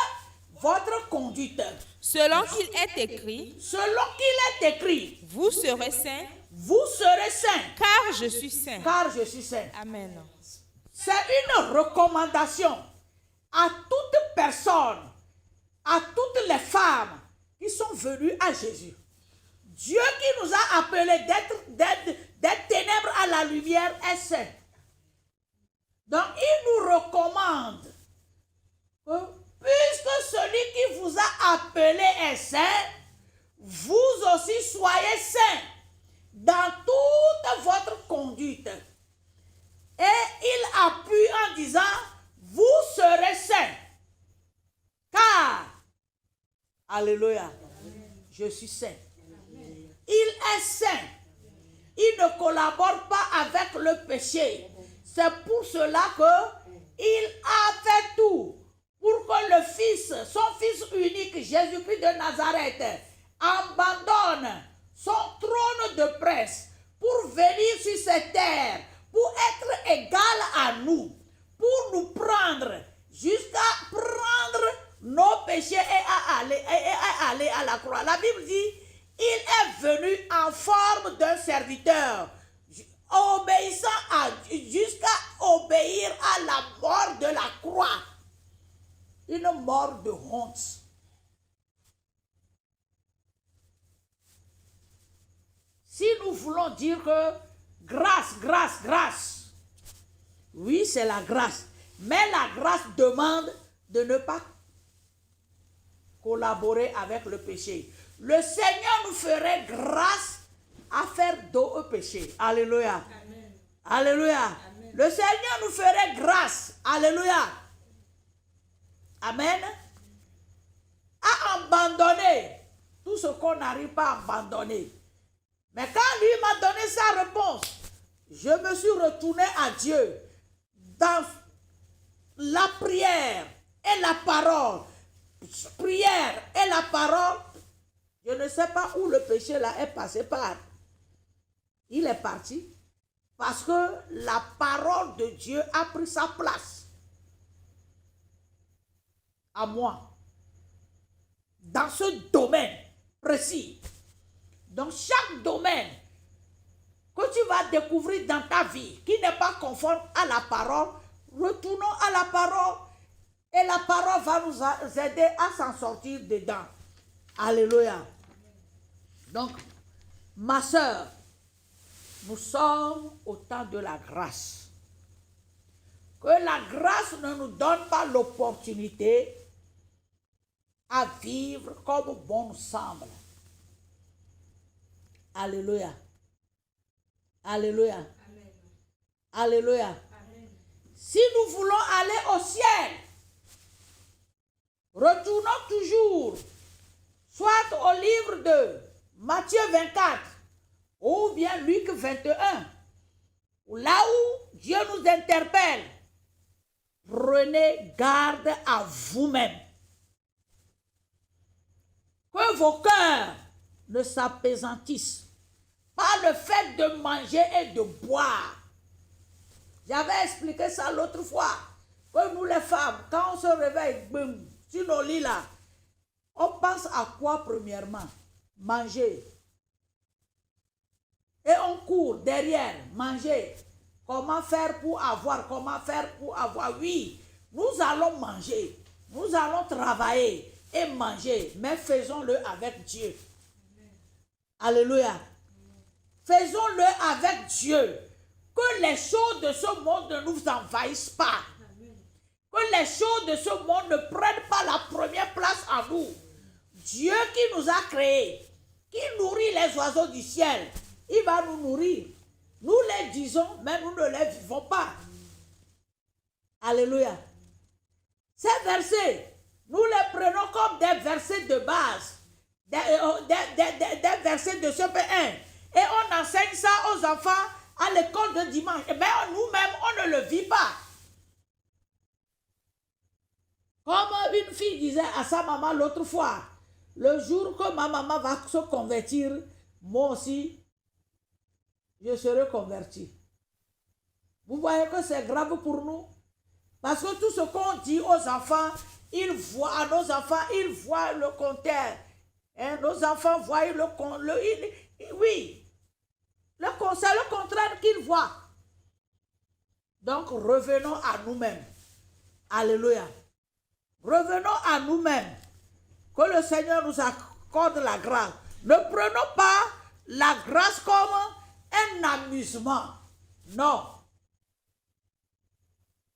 votre conduite. Selon qu'il est écrit, Selon qu'il est écrit, vous serez saints, vous serez saints, car je suis saint. car je suis saint. Amen. C'est une recommandation à toute personne, à toutes les femmes qui sont venues à Jésus. Dieu qui nous a appelés des ténèbres à la lumière est saint. Donc il nous recommande que puisque celui qui vous a appelé est saint, vous aussi soyez saints dans toute votre conduite. Et il appuie en disant, vous serez saints. Car, alléluia, je suis saint. Il est saint. Il ne collabore pas avec le péché. C'est pour cela qu'il a fait tout pour que le Fils, son Fils unique, Jésus-Christ de Nazareth, abandonne son trône de prince pour venir sur cette terre, pour être égal à nous, pour nous prendre, jusqu'à prendre nos péchés et aller à la croix. La Bible dit, il est venu en forme d'un serviteur, obéissant jusqu'à obéir à la mort de la croix. Une mort de honte. Si nous voulons dire que grâce, grâce, grâce, oui, c'est la grâce, mais la grâce demande de ne pas collaborer avec le péché. Le Seigneur nous ferait grâce à faire dos au péché. Alléluia. Amen. Alléluia. Amen. Le Seigneur nous ferait grâce. Alléluia. Amen. À abandonner tout ce qu'on n'arrive pas à abandonner. Mais quand lui m'a donné sa réponse, je me suis retourné à Dieu dans la prière et la parole. Prière et la parole. Je ne sais pas où le péché là est passé par. Il est parti parce que la parole de Dieu a pris sa place à moi dans ce domaine précis. Dans chaque domaine que tu vas découvrir dans ta vie qui n'est pas conforme à la parole, retournons à la parole et la parole va nous aider à s'en sortir dedans. Alléluia. Donc, ma soeur, nous sommes au temps de la grâce. Que la grâce ne nous donne pas l'opportunité à vivre comme bon nous semble. Alléluia. Alléluia. Amen. Alléluia. Amen. Si nous voulons aller au ciel, retournons toujours soit au livre de Matthieu 24 ou bien Luc 21, là où Dieu nous interpelle. Prenez garde à vous-même. Que vos cœurs ne s'apaisantissent par le fait de manger et de boire. J'avais expliqué ça l'autre fois. Que nous les femmes, quand on se réveille, boum, sur nos lits là, on pense à quoi premièrement? Manger. Et on court derrière, manger. Comment faire pour avoir? Comment faire pour avoir? Oui, nous allons manger. Nous allons travailler et manger. Mais faisons-le avec Dieu. Alléluia. Faisons-le avec Dieu. Que les choses de ce monde ne nous envahissent pas. Que les choses de ce monde ne prennent pas la première place en nous. Dieu qui nous a créés, qui nourrit les oiseaux du ciel, il va nous nourrir. Nous les disons, mais nous ne les vivons pas. Alléluia. Ces versets, nous les prenons comme des versets de base, des versets de CP1. Et on enseigne ça aux enfants à l'école de dimanche. Mais nous-mêmes, on ne le vit pas. Comme une fille disait à sa maman l'autre fois, le jour que ma maman va se convertir, moi aussi, je serai converti. Vous voyez que c'est grave pour nous. Parce que tout ce qu'on dit aux enfants, ils voient, à nos enfants, ils voient le contraire. Hein, nos enfants voient c'est le contraire qu'ils voient. Donc revenons à nous-mêmes. Alléluia. Revenons à nous-mêmes. Que le Seigneur nous accorde la grâce. Ne prenons pas la grâce comme un amusement. Non.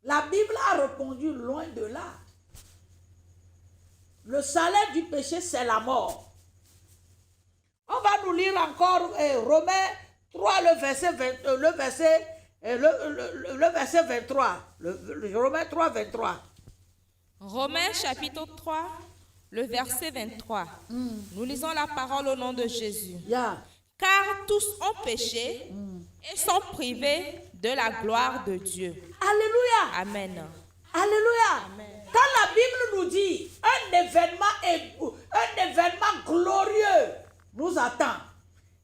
La Bible a répondu loin de là. Le salaire du péché, c'est la mort. On va nous lire encore Romains 3, le verset 23. Romains 3, 23. Romains chapitre 3, le verset 23. Nous lisons la parole au nom de Jésus. Yeah. Car tous ont péché et sont privés de la gloire de Dieu. Alléluia. Amen. Alléluia. Amen. Quand la Bible nous dit un événement glorieux nous attend.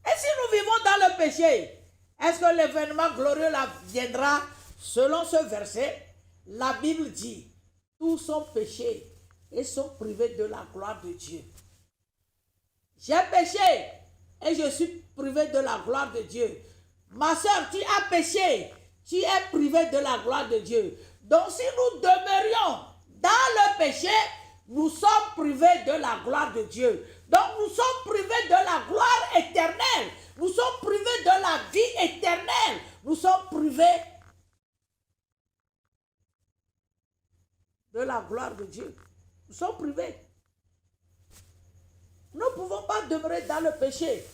Et si nous vivons dans le péché, est-ce que l'événement glorieux là viendra? Selon ce verset, la Bible dit, tous sont péchés et sont privés de la gloire de Dieu. J'ai péché et je suis privé de la gloire de Dieu. Ma soeur, tu as péché, tu es privé de la gloire de Dieu. Donc si nous demeurions dans le péché, nous sommes privés de la gloire de Dieu. Donc nous sommes privés de la gloire éternelle. Nous sommes privés de la vie éternelle. Nous sommes privés de la gloire de Dieu. Nous sommes privés. Nous ne pouvons pas demeurer dans le péché.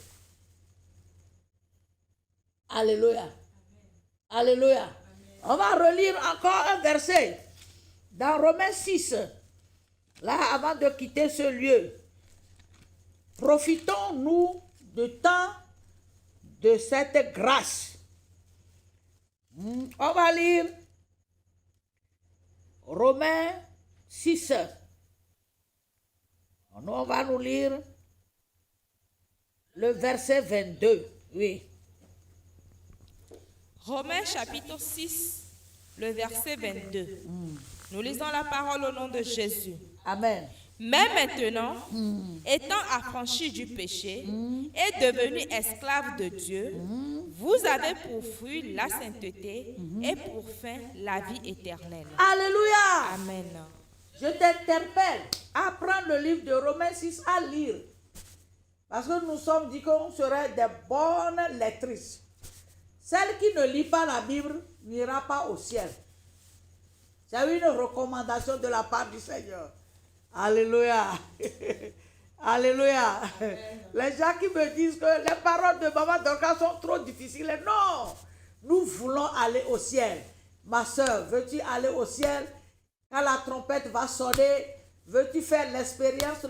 Alléluia. Amen. Alléluia. Amen. On va relire encore un verset dans Romains 6. Là, avant de quitter ce lieu, profitons-nous du temps de cette grâce. On va lire Romains 6. On va nous lire le verset 22. Oui. Romains chapitre 6, le verset 22. Nous lisons la parole au nom de Jésus. Amen. Mais maintenant, étant affranchis du péché et devenus esclaves de Dieu, vous avez pour fruit la sainteté et pour fin la vie éternelle. Alléluia. Amen. Je t'interpelle à prendre le livre de Romains 6 à lire. Parce que nous sommes dit qu'on serait des bonnes lectrices. Celle qui ne lit pas la Bible n'ira pas au ciel. C'est une recommandation de la part du Seigneur. Alléluia. Alléluia. Les gens qui me disent que les paroles de Maman Dorcas sont trop difficiles. Non. Nous voulons aller au ciel. Ma soeur, veux-tu aller au ciel? Quand la trompette va sonner, veux-tu faire l'expérience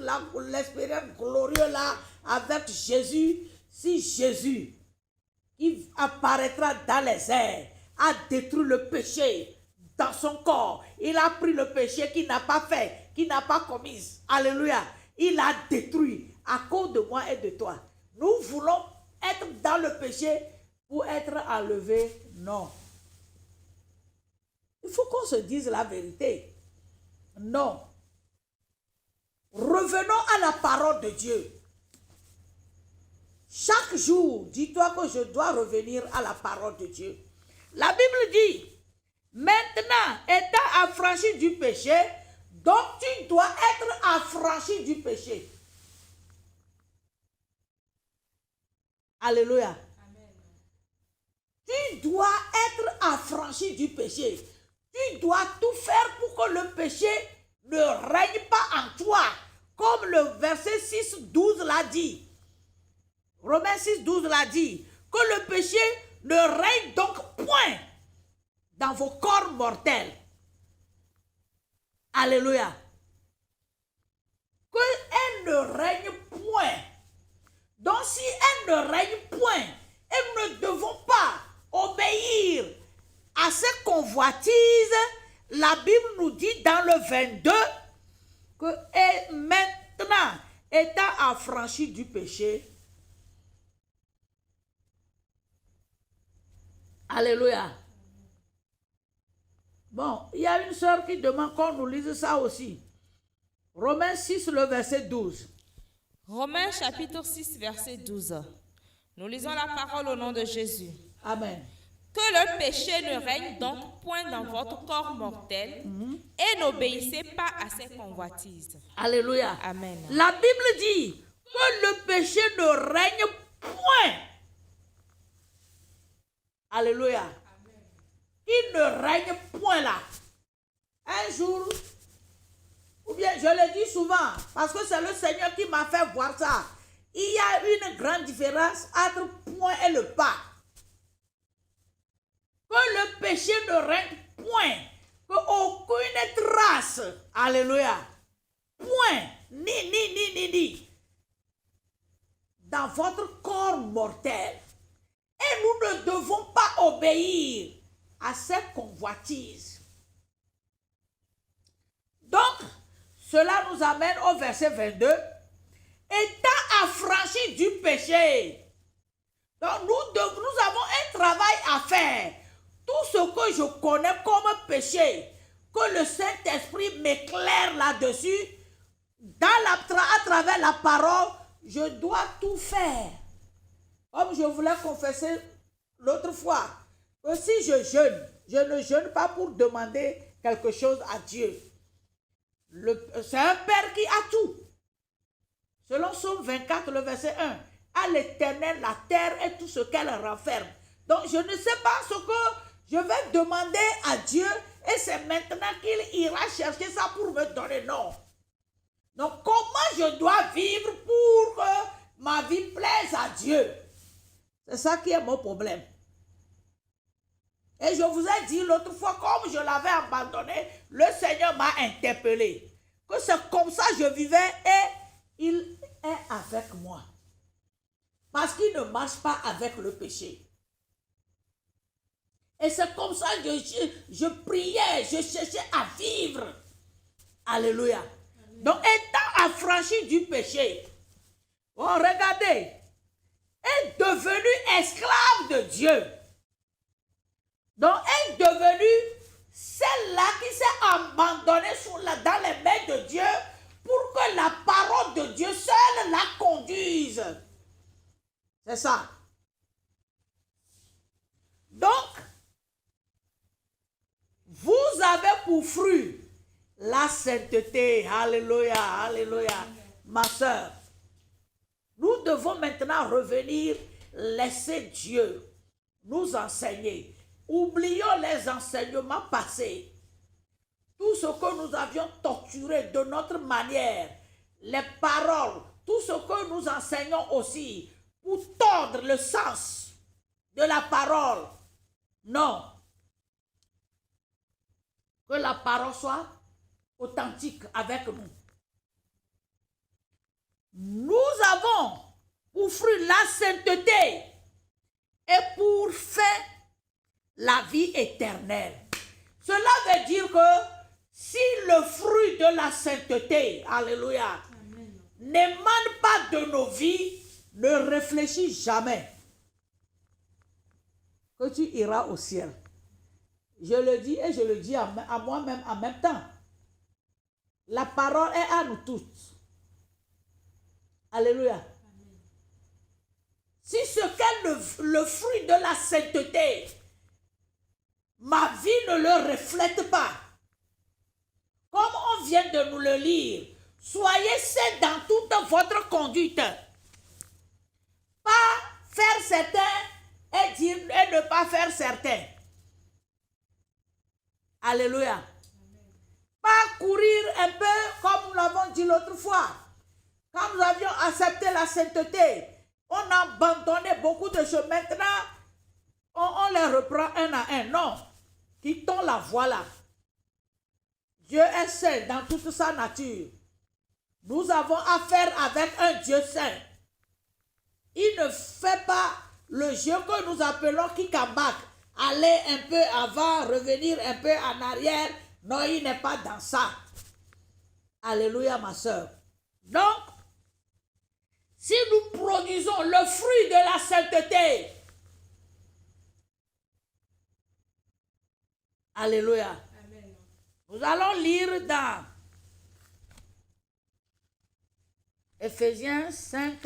glorieuse là avec Jésus? Si Jésus, il apparaîtra dans les airs, a détruit le péché dans son corps. Il a pris le péché qu'il n'a pas fait, qu'il n'a pas commis. Alléluia. Il a détruit à cause de moi et de toi. Nous voulons être dans le péché pour être enlevés. Non. Il faut qu'on se dise la vérité. Non. Revenons à la parole de Dieu. Chaque jour, dis-toi que je dois revenir à la parole de Dieu. La Bible dit, maintenant, étant affranchi du péché, donc tu dois être affranchi du péché. Alléluia. Amen. Tu dois être affranchi du péché. Tu dois tout faire pour que le péché ne règne pas en toi. Comme le verset 6, 12 l'a dit. Romains 6, 12 l'a dit. Que le péché ne règne donc point dans vos corps mortels. Alléluia. Qu'elle ne règne point. Donc si elle ne règne point, et nous ne devons pas obéir à ces convoitises, la Bible nous dit dans le 22 que et maintenant, étant affranchi du péché, alléluia. Bon, il y a une sœur qui demande qu'on nous lise ça aussi. Romains 6, le verset 12. Romains chapitre 6, verset 12. Nous lisons la parole au nom de Jésus. Amen. Que le péché ne règne donc point dans votre corps mortel et n'obéissez pas à ses convoitises. Alléluia. Amen. La Bible dit que le péché ne règne point. Alléluia. Il ne règne point là. Un jour, ou bien je le dis souvent, parce que c'est le Seigneur qui m'a fait voir ça. Il y a une grande différence entre point et le pas. Que le péché ne règne point, qu'aucune trace, alléluia, point, ni, dans votre corps mortel. Et nous ne devons pas obéir à ces convoitises. Donc, cela nous amène au verset 22. Étant affranchis du péché. Donc, nous avons un travail à faire. Tout ce que je connais comme péché, que le Saint-Esprit m'éclaire là-dessus, à travers la parole, je dois tout faire. Comme je voulais confesser l'autre fois, que si je jeûne, je ne jeûne pas pour demander quelque chose à Dieu. C'est un Père qui a tout. Selon Psaume 24, le verset 1, à l'Éternel la terre et tout ce qu'elle renferme. Donc je ne sais pas ce que je vais demander à Dieu et c'est maintenant qu'il ira chercher ça pour me donner. Non. Donc comment je dois vivre pour que ma vie plaise à Dieu? C'est ça qui est mon problème. Et je vous ai dit l'autre fois, comme je l'avais abandonné, le Seigneur m'a interpellé. Que c'est comme ça que je vivais et il est avec moi. Parce qu'il ne marche pas avec le péché. Et c'est comme ça que je priais, je cherchais à vivre. Alléluia. Amen. Donc, étant affranchi du péché, regardez, est devenu esclave de Dieu. Donc, est devenue celle-là qui s'est abandonnée dans les mains de Dieu pour que la parole de Dieu seule la conduise. C'est ça. Donc, vous avez pour fruit la sainteté. Alléluia, alléluia. Ma soeur, nous devons maintenant revenir, laisser Dieu nous enseigner. Oublions les enseignements passés. tout ce que nous avions torturé de notre manière, les paroles, tout ce que nous enseignons aussi, pour tordre le sens de la parole. Non. Que la parole soit authentique avec nous. Nous avons pour fruit la sainteté et pour fin la vie éternelle. Cela veut dire que si le fruit de la sainteté, alléluia, n'émane pas de nos vies, ne réfléchis jamais que tu iras au ciel. Je le dis et je le dis à moi-même en même temps. La parole est à nous toutes. Alléluia. Amen. Si ce qu'est le fruit de la sainteté, ma vie ne le reflète pas, comme on vient de nous le lire, soyez saints dans toute votre conduite. Pas faire certains et dire et ne pas faire certains. Alléluia. Amen. Pas courir un peu comme nous l'avons dit l'autre fois. Quand nous avions accepté la sainteté, on a abandonné beaucoup de choses. Maintenant, on les reprend un à un. Non. Quittons la voie là. Dieu est saint dans toute sa nature. Nous avons affaire avec un Dieu saint. Il ne fait pas le jeu que nous appelons Kikambak. Aller un peu avant, revenir un peu en arrière. Non, il n'est pas dans ça. Alléluia, ma soeur. Donc, si nous produisons le fruit de la sainteté, alléluia. Amen. Nous allons lire dans Ephésiens 5,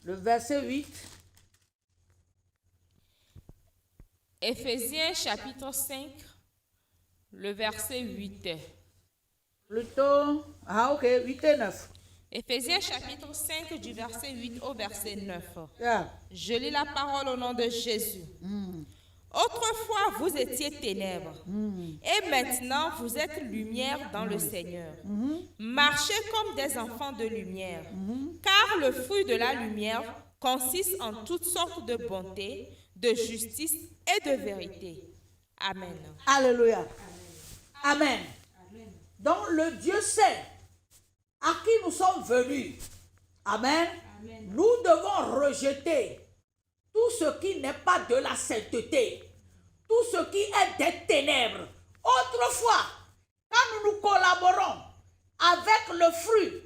le verset 8. Ephésiens chapitre 5, le verset 8. Plutôt, 8 et 9. Ephésiens chapitre 5 du verset 8 au verset 9. Yeah. Je lis la parole au nom de Jésus. Autrefois, vous étiez ténèbres, et maintenant, vous êtes lumière dans le Seigneur. Marchez comme des enfants de lumière, car le fruit de la lumière consiste en toutes sortes de bonté, de justice et de vérité. Amen. Alléluia. Amen. Amen. Donc, le Dieu saint à qui nous sommes venus, amen, amen, nous devons rejeter tout ce qui n'est pas de la sainteté, tout ce qui est des ténèbres. Autrefois, quand nous nous collaborons avec le fruit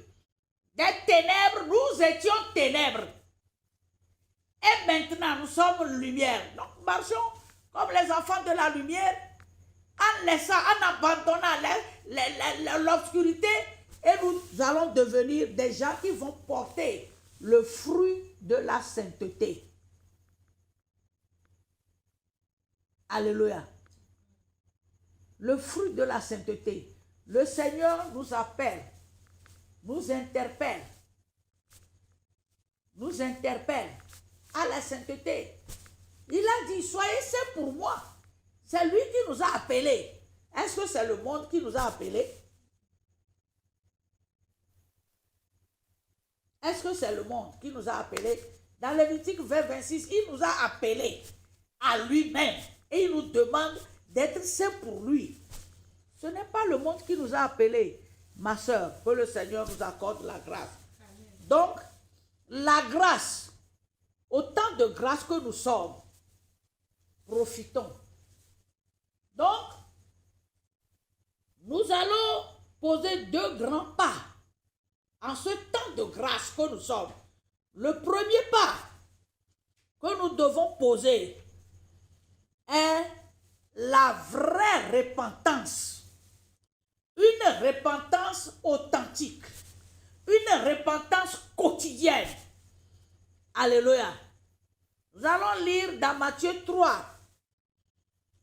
des ténèbres, nous étions ténèbres. Et maintenant, nous sommes lumière. Donc, marchons comme les enfants de la lumière, en laissant, en abandonnant l'obscurité, et nous allons devenir des gens qui vont porter le fruit de la sainteté. Alléluia. Le fruit de la sainteté. Le Seigneur nous appelle, nous interpelle à la sainteté. Il a dit, soyez saints pour moi. C'est lui qui nous a appelés. Est-ce que c'est le monde qui nous a appelés? Est-ce que c'est le monde qui nous a appelés? Dans Lévitique 20, 26, il nous a appelés à lui-même. Et il nous demande d'être saints pour lui. Ce n'est pas le monde qui nous a appelés, ma soeur, que le Seigneur nous accorde la grâce. Amen. Donc, la grâce, autant de grâce que nous sommes, profitons. Donc, nous allons poser deux grands pas en ce temps de grâce que nous sommes. Le premier pas que nous devons poser est la vraie repentance. Une repentance authentique. Une repentance quotidienne. Alléluia. Nous allons lire dans Matthieu 3,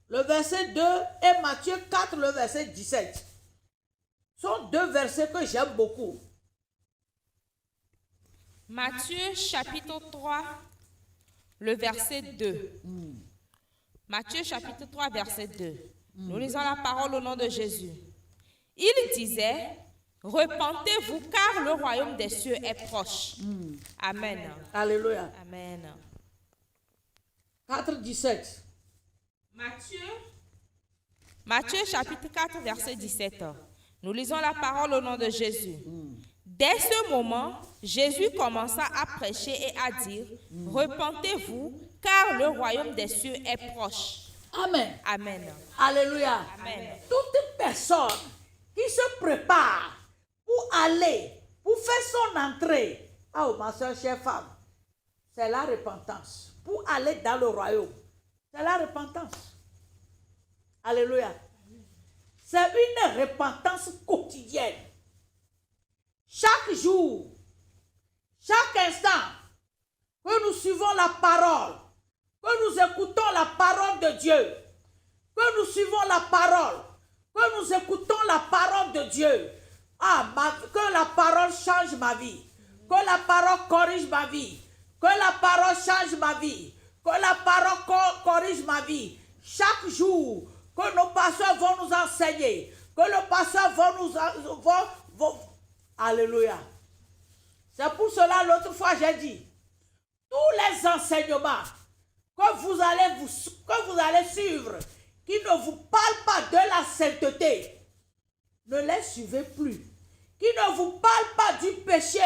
le verset 2 et Matthieu 4, le verset 17. Ce sont deux versets que j'aime beaucoup. Matthieu chapitre 3, le verset 2. Matthieu chapitre 3, verset 2. Nous lisons la parole au nom de Jésus. Il disait, repentez-vous car le royaume des cieux est proche. Amen. Alléluia. Amen. 4, 17. Matthieu chapitre 4 verset 17. Nous lisons la parole au nom de Jésus. Dès ce moment, Jésus commença à prêcher et à dire, repentez-vous car le royaume des cieux est proche. Amen. Amen. Alléluia. Amen. Toute personne qui se prépare pour aller, pour faire son entrée, oh ma soeur, chère femme, c'est la repentance. Pour aller dans le royaume, c'est la repentance. Alléluia. C'est une repentance quotidienne. Chaque jour, chaque instant, que nous suivons la parole, que nous écoutons la parole de Dieu, que nous suivons la parole, que nous écoutons la parole de Dieu, que la parole change ma vie, que la parole corrige ma vie, que la parole change ma vie, que la parole corrige ma vie. Chaque jour que nos pasteurs vont nous enseigner, que le pasteur vont Alléluia. C'est pour cela, l'autre fois, j'ai dit, tous les enseignements que vous allez suivre, qui ne vous parlent pas de la sainteté, ne les suivez plus. Qui ne vous parlent pas du péché,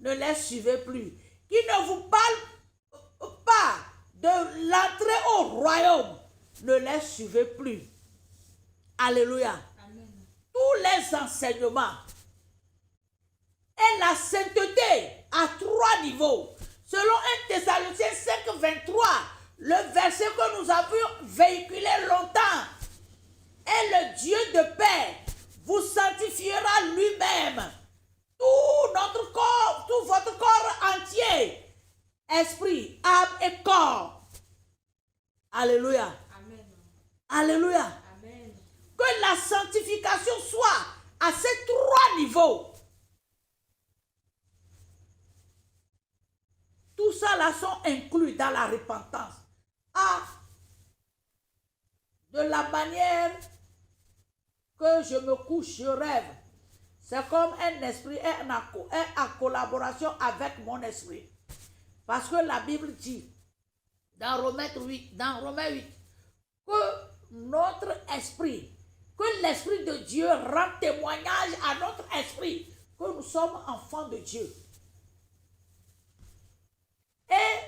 ne les suivez plus. Qui ne vous parlent pas de l'entrée au royaume, ne les suivez plus. Alléluia. Amen. Tous les enseignements et la sainteté à 3 niveaux. Selon 1 Thessaloniciens 5, 23, le verset que nous avons véhiculé longtemps, et le Dieu de paix vous sanctifiera lui-même. Tout notre corps, tout votre corps entier, esprit, âme et corps. Alléluia. Amen. Alléluia. Amen. Que la sanctification soit à ces 3 niveaux. Tout ça là sont inclus dans la repentance. De la manière que je me couche, je rêve. C'est comme un esprit est en collaboration avec mon esprit. Parce que la Bible dit, dans Romains 8, que notre esprit, que l'esprit de Dieu rend témoignage à notre esprit que nous sommes enfants de Dieu. Et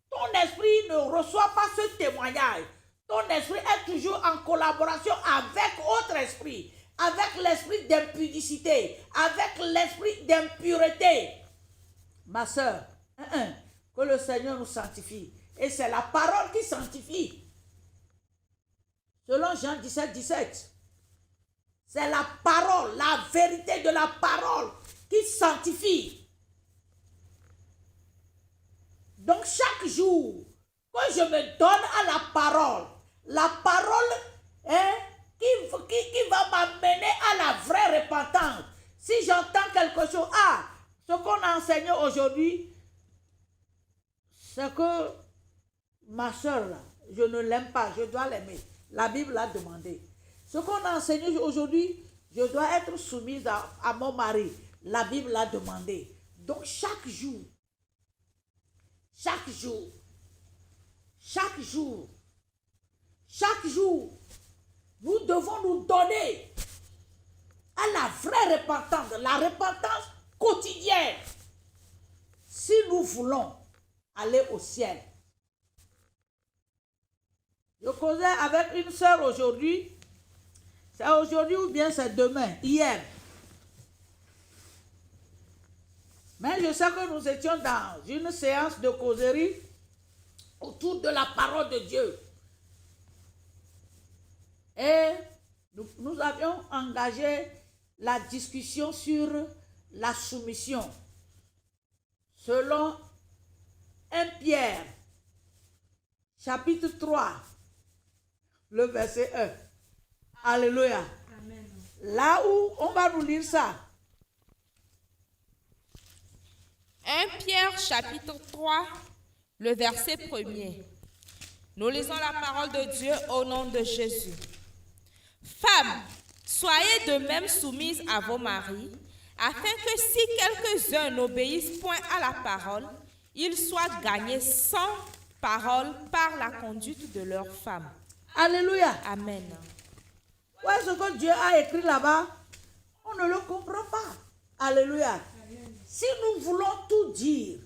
ton esprit ne reçoit pas ce témoignage. Ton esprit est toujours en collaboration avec autre esprit, avec l'esprit d'impudicité, avec l'esprit d'impureté. Ma soeur, que le Seigneur nous sanctifie. Et c'est la parole qui sanctifie. Selon Jean 17, 17. C'est la parole, la vérité de la parole qui sanctifie. Donc chaque jour que je me donne à la parole qui va m'amener à la vraie repentance. Si j'entends quelque chose, ce qu'on a enseigné aujourd'hui, c'est que ma soeur, là, je ne l'aime pas, je dois l'aimer. La Bible l'a demandé. Ce qu'on a enseigné aujourd'hui, je dois être soumise à mon mari. La Bible l'a demandé. Donc chaque jour, nous devons nous donner à la vraie repentance, la repentance quotidienne, si nous voulons aller au ciel. Je causais avec une sœur aujourd'hui, c'est aujourd'hui ou bien c'est demain, hier. Mais je sais que nous étions dans une séance de causerie autour de la parole de Dieu. Et nous avions engagé la discussion sur la soumission. Selon 1 Pierre, chapitre 3, le verset 1. Alléluia. Amen. Là où on va nous lire ça. 1 Pierre chapitre 3, le verset 1er. Nous lisons la parole de Dieu au nom de Jésus. Femmes, soyez de même soumises à vos maris, afin que si quelques-uns n'obéissent point à la parole, ils soient gagnés sans parole par la conduite de leurs femmes. Alléluia. Amen. Où est-ce que Dieu a écrit là-bas? On ne le comprend pas. Alléluia. Si nous voulons tout dire,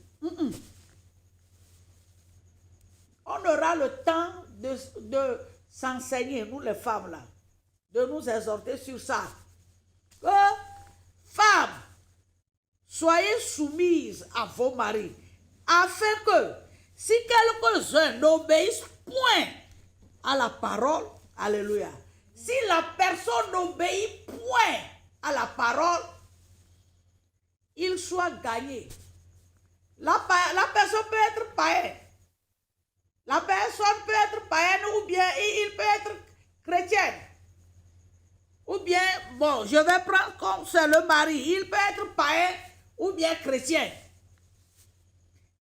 on aura le temps de s'enseigner, nous les femmes là, de nous exhorter sur ça. Que femmes, soyez soumises à vos maris, afin que si quelques-uns n'obéissent point à la parole, alléluia, si la personne n'obéit point à la parole, il soit gagné. La personne peut être païenne. La personne peut être païenne ou bien il peut être chrétienne. Ou bien, bon, je vais prendre comme c'est le mari. Il peut être païen ou bien chrétien.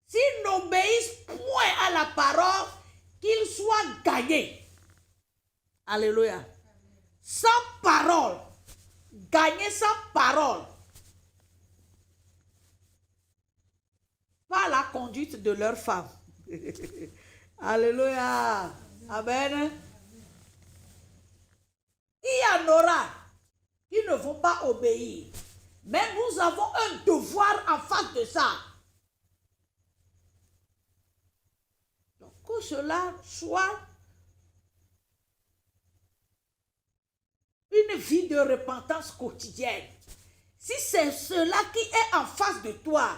S'ils n'obéissent point à la parole, qu'ils soient gagnés. Alléluia. Sans parole. Gagner sans parole. Par la conduite de leur femme. Alléluia. Amen. Il y en aura qui ne vont pas obéir. Mais nous avons un devoir en face de ça. Donc que cela soit une vie de repentance quotidienne. Si c'est cela qui est en face de toi,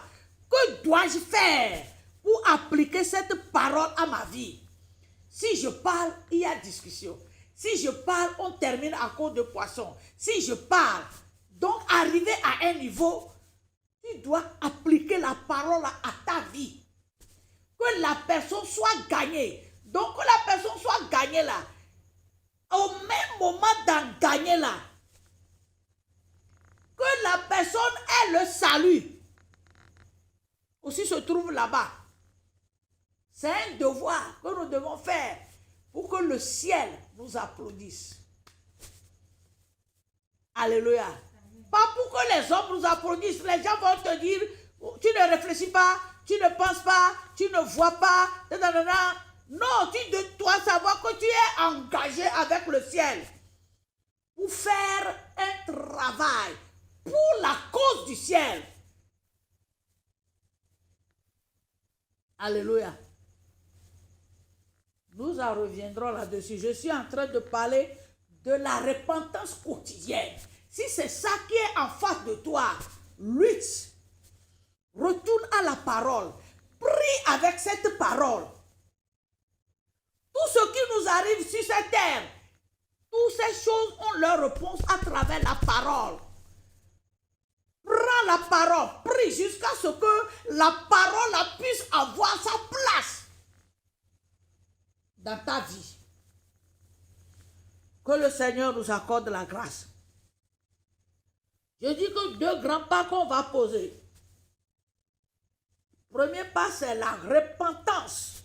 que dois-je faire pour appliquer cette parole à ma vie? Si je parle, il y a discussion. Si je parle, on termine à cause de poisson. Si je parle, donc arriver à un niveau, tu dois appliquer la parole à ta vie. Que la personne soit gagnée. Donc que la personne soit gagnée là. Au même moment d'en gagner là, que la personne ait le salut, aussi se trouve là-bas. C'est un devoir que nous devons faire pour que le ciel nous applaudisse. Alléluia. Pas pour que les hommes nous applaudissent. Les gens vont te dire, tu ne réfléchis pas, tu ne penses pas, tu ne vois pas. Non, tu dois savoir que tu es engagé avec le ciel pour faire un travail pour la cause du ciel. Alléluia. Nous en reviendrons là-dessus. Je suis en train de parler de la repentance quotidienne. Si c'est ça qui est en face de toi, lutte. Retourne à la parole. Prie avec cette parole. Tout ce qui nous arrive sur cette terre, toutes ces choses ont leur réponse à travers la parole. Prends la parole, prie jusqu'à ce que la parole puisse avoir sa place dans ta vie. Que le Seigneur nous accorde la grâce. Je dis que 2 grands pas qu'on va poser. Premier pas, c'est la repentance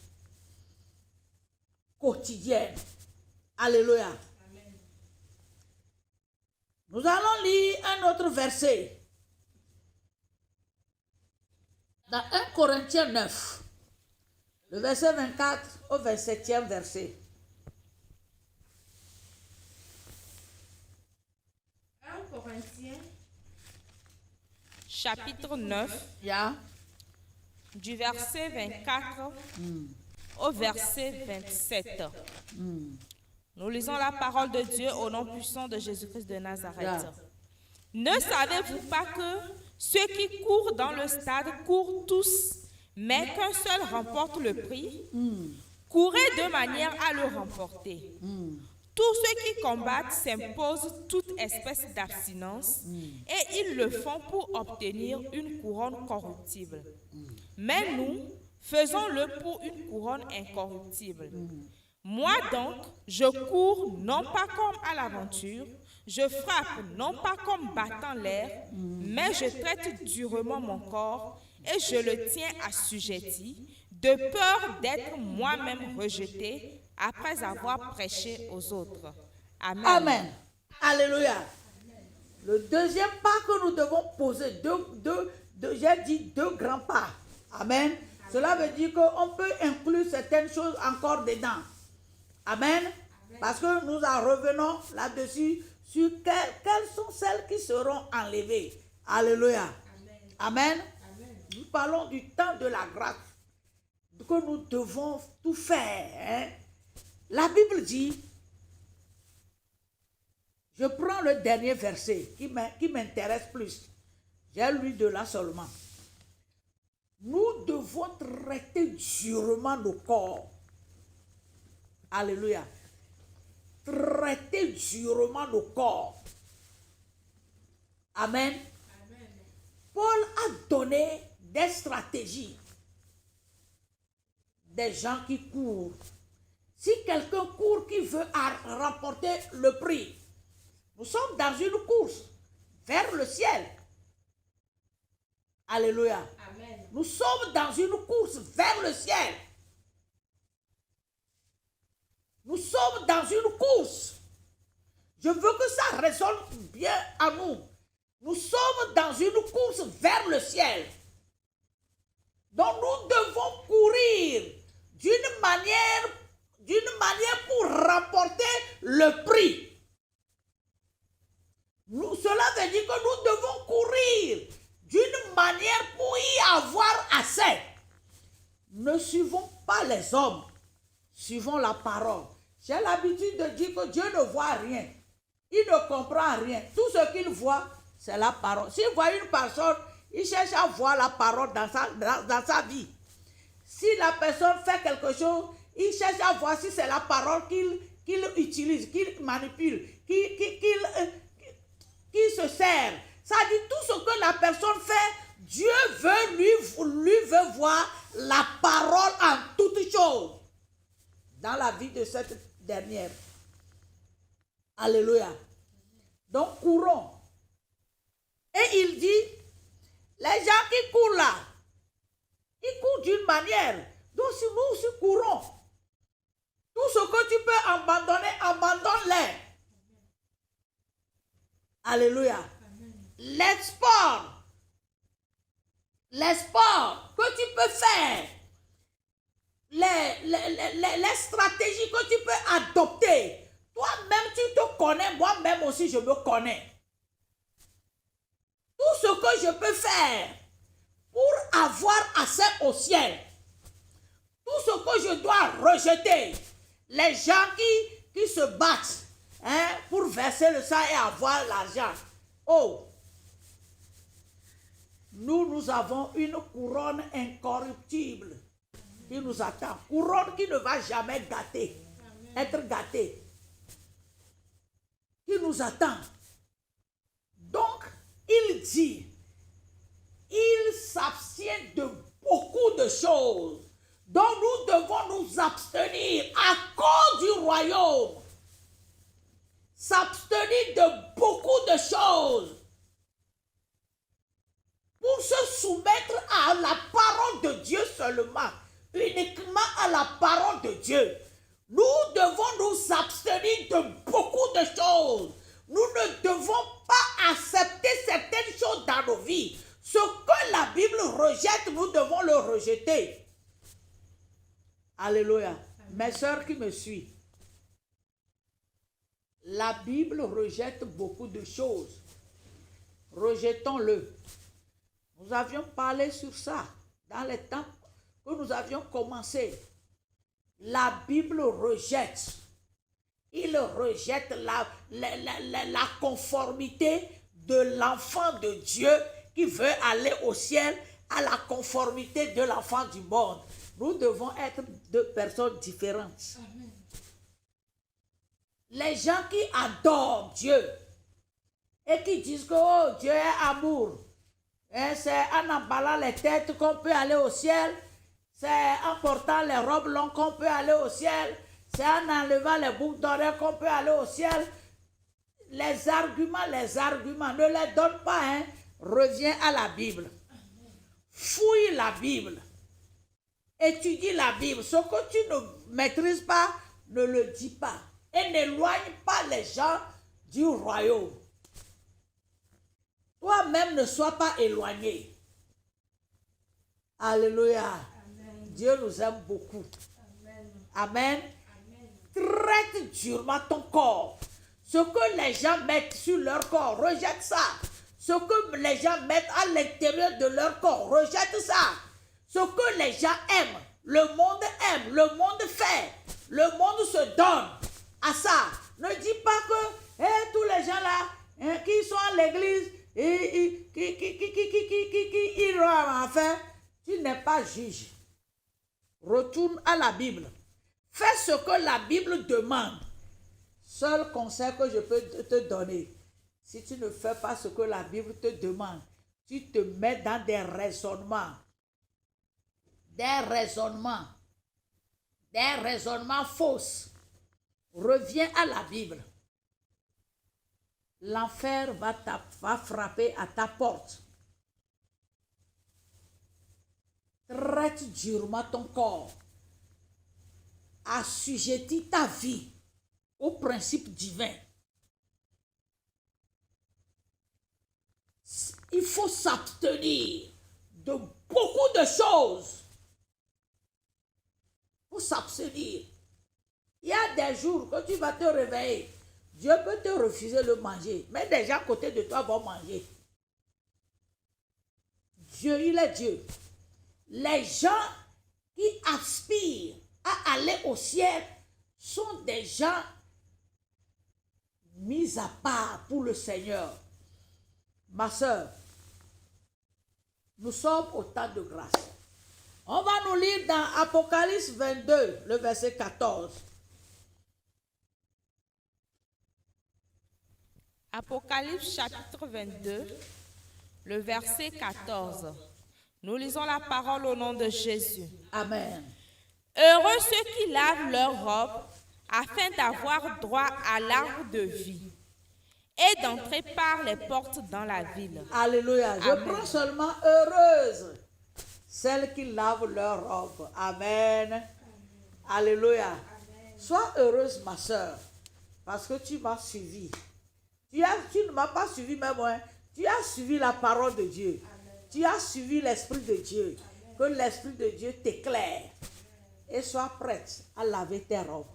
quotidienne. Alléluia. Amen. Nous allons lire un autre verset. Dans 1 Corinthiens 9, le verset 24 au 27e verset. 1 Corinthiens, chapitre 9, du verset 24 au verset 27. Nous lisons la parole de Dieu au nom puissant de Jésus-Christ de Nazareth. Ne savez-vous pas que ceux qui courent dans le stade courent tous, mais qu'un seul remporte le prix? Courez de manière à le remporter. Tous ceux qui combattent s'imposent toute espèce d'abstinence et ils le font pour obtenir une couronne corruptible. Mais nous, faisons-le pour une couronne incorruptible. Moi donc, je cours non pas comme à l'aventure, je frappe non pas comme battant l'air, mais je traite durement mon corps et je le tiens assujetti, de peur d'être moi-même rejeté après avoir prêché aux autres. Amen. Amen. Alléluia. Le deuxième pas que nous devons poser, j'ai dit 2 grands pas. Amen. Cela veut dire qu'on peut inclure certaines choses encore dedans. Amen. Parce que nous en revenons là-dessus sur quelles sont celles qui seront enlevées. Alléluia. Amen. Nous parlons du temps de la grâce que nous devons tout faire. Hein? La Bible dit, je prends le dernier verset qui m'intéresse plus. J'ai lu de là seulement. Nous devons traiter durement nos corps. Alléluia. Traiter durement nos corps. Amen. Amen. Paul a donné des stratégies. Des gens qui courent. Si quelqu'un court qui veut remporter le prix, nous sommes dans une course vers le ciel. Alléluia. Amen. Nous sommes dans une course vers le ciel. Nous sommes dans une course. Je veux que ça résonne bien à nous. Nous sommes dans une course vers le ciel. Donc nous devons courir d'une manière pour remporter le prix. Cela veut dire que nous devons courir d'une manière pour y avoir assez. Ne suivons pas les hommes, suivons la parole. J'ai l'habitude de dire que Dieu ne voit rien. Il ne comprend rien. Tout ce qu'il voit, c'est la parole. S'il voit une personne, il cherche à voir la parole dans sa vie. Si la personne fait quelque chose, il cherche à voir si c'est la parole qu'il utilise, qu'il manipule, qu'il se sert. Ça dit tout ce que la personne fait, Dieu veut lui veut voir la parole en toutes choses dans la vie de cette dernière. Alléluia. Donc courons. Et il dit, les gens qui courent là, ils courent d'une manière. Donc si nous aussi courons, tout ce que tu peux abandonner, abandonne-les. Alléluia. Les sports que tu peux faire, les stratégies que tu peux adopter, toi-même tu te connais, moi-même aussi je me connais. Tout ce que je peux faire pour avoir accès au ciel, tout ce que je dois rejeter, les gens qui se battent pour verser le sang et avoir l'argent. Oh, nous avons une couronne incorruptible qui nous attend. Couronne qui ne va jamais gâter, être gâtée. Qui nous attend. Donc, il dit, il s'abstient de beaucoup de choses dont nous devons nous abstenir à cause du royaume. S'abstenir de beaucoup de choses pour se soumettre à la parole de Dieu seulement, uniquement à la parole de Dieu. Nous devons nous abstenir de beaucoup de choses. Nous ne devons pas accepter certaines choses dans nos vies. Ce que la Bible rejette, nous devons le rejeter. Alléluia. Mes sœurs qui me suivent, la Bible rejette beaucoup de choses. Rejetons-le. Nous avions parlé sur ça dans les temps que nous avions commencé. La Bible rejette. Il rejette la conformité de l'enfant de Dieu qui veut aller au ciel à la conformité de l'enfant du monde. Nous devons être deux personnes différentes. Amen. Les gens qui adorent Dieu et qui disent que oh, Dieu est amour, c'est en emballant les têtes qu'on peut aller au ciel, c'est en portant les robes longues qu'on peut aller au ciel, c'est en enlevant les boucles d'oreilles qu'on peut aller au ciel. Les arguments, ne les donne pas. Reviens à la Bible. Fouille la Bible. Étudie la Bible. Ce que tu ne maîtrises pas, ne le dis pas. Et n'éloigne pas les gens du royaume. Toi-même ne sois pas éloigné. Alléluia. Amen. Dieu nous aime beaucoup. Amen. Amen. Traite durement ton corps. Ce que les gens mettent sur leur corps, rejette ça. Ce que les gens mettent à l'intérieur de leur corps, rejette ça. Ce que les gens aiment, le monde fait, le monde se donne à ça. Ne dis pas que tous les gens là qui sont à l'église, ils ont enfin, tu n'es pas juge. Retourne à la Bible. Fais ce que la Bible demande. Seul conseil que je peux te donner, si tu ne fais pas ce que la Bible te demande, tu te mets dans des raisonnements fausses. Reviens à la Bible. L'enfer va frapper à ta porte. Traite durement ton corps. Assujettis ta vie aux principes divins. Il faut s'abstenir de beaucoup de choses. Il faut s'abstenir. Il y a des jours que tu vas te réveiller. Dieu peut te refuser de manger. Mais des gens à côté de toi vont manger. Dieu, il est Dieu. Les gens qui aspirent à aller au ciel sont des gens mis à part pour le Seigneur. Ma soeur, nous sommes au temps de grâce. On va nous lire dans Apocalypse 22, le verset 14. Apocalypse chapitre 22, le verset 14. Nous lisons la parole au nom de Jésus. Amen. Heureux ceux qui lavent leurs robes afin d'avoir droit à l'arbre de vie et d'entrer par les portes dans la ville. Alléluia. Je prends seulement heureuse celles qui lavent leurs robes. Amen. Amen. Alléluia. Amen. Sois heureuse, ma soeur, parce que tu m'as suivi. Tu ne m'as pas suivi même moi. Tu as suivi la parole de Dieu. Amen. Tu as suivi l'Esprit de Dieu. Amen. Que l'Esprit de Dieu t'éclaire. Et sois prête à laver tes robes.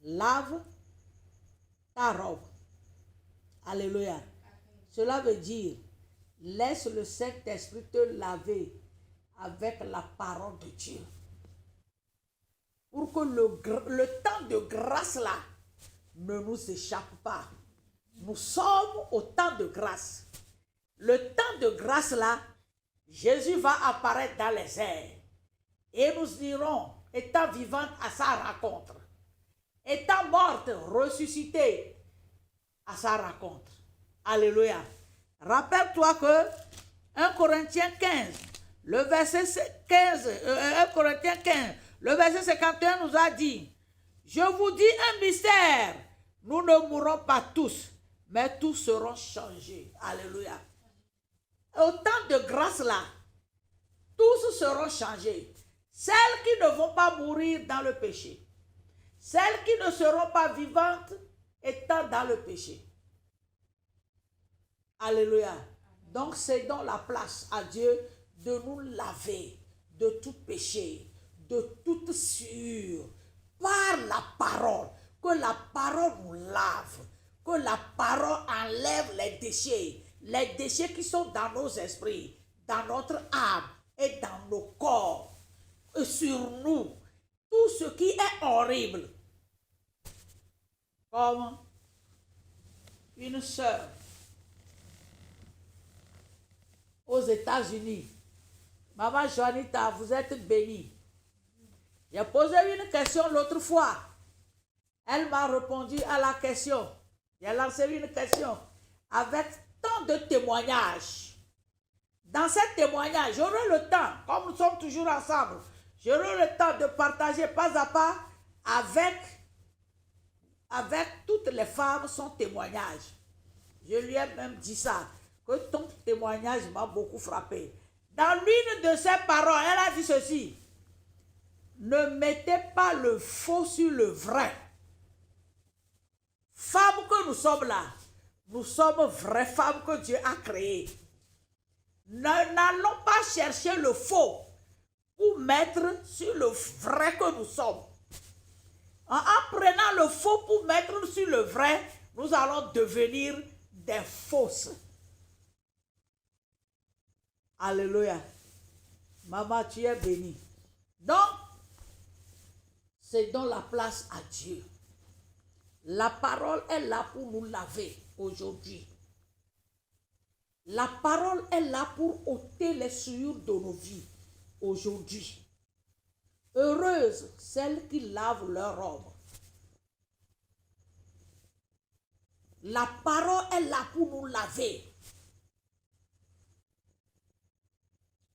Lave ta robe. Alléluia. Amen. Cela veut dire, laisse le Saint-Esprit te laver avec la parole de Dieu. Pour que le temps de grâce là ne nous échappe pas. Nous sommes au temps de grâce. Le temps de grâce là, Jésus va apparaître dans les airs. Et nous irons, étant vivantes, à sa rencontre. Étant morte, ressuscitée, à sa rencontre. Alléluia. Rappelle-toi que 1 Corinthiens 15, le verset 15, 1 Corinthiens 15, le verset 51 nous a dit, je vous dis un mystère, nous ne mourrons pas tous, mais tous seront changés. Alléluia. Au temps de grâce là, tous seront changés. Celles qui ne vont pas mourir dans le péché. Celles qui ne seront pas vivantes étant dans le péché. Alléluia. Donc cédons la place à Dieu de nous laver de tout péché, de toute souillure, par la parole. Que la parole nous lave. Que la parole enlève les déchets qui sont dans nos esprits, dans notre âme et dans nos corps. Et sur nous, tout ce qui est horrible. Comme une sœur aux États-Unis. Maman Joanita, vous êtes bénie. J'ai posé une question l'autre fois. Elle m'a répondu à la question. J'ai lancé une question avec tant de témoignages. Dans ces témoignages, j'aurai le temps, comme nous sommes toujours ensemble, j'aurai le temps de partager pas à pas avec toutes les femmes son témoignage. Je lui ai même dit ça, que ton témoignage m'a beaucoup frappé. Dans l'une de ses paroles, elle a dit ceci. Ne mettez pas le faux sur le vrai. Femmes que nous sommes là, nous sommes vraies femmes que Dieu a créées. N'allons pas chercher le faux pour mettre sur le vrai que nous sommes. En prenant le faux pour mettre sur le vrai, nous allons devenir des fausses. Alléluia. Maman, tu es bénie. Donc, c'est dans la place à Dieu. La parole est là pour nous laver aujourd'hui. La parole est là pour ôter les souillures de nos vies aujourd'hui. Heureuses celles qui lavent leur robe. La parole est là pour nous laver.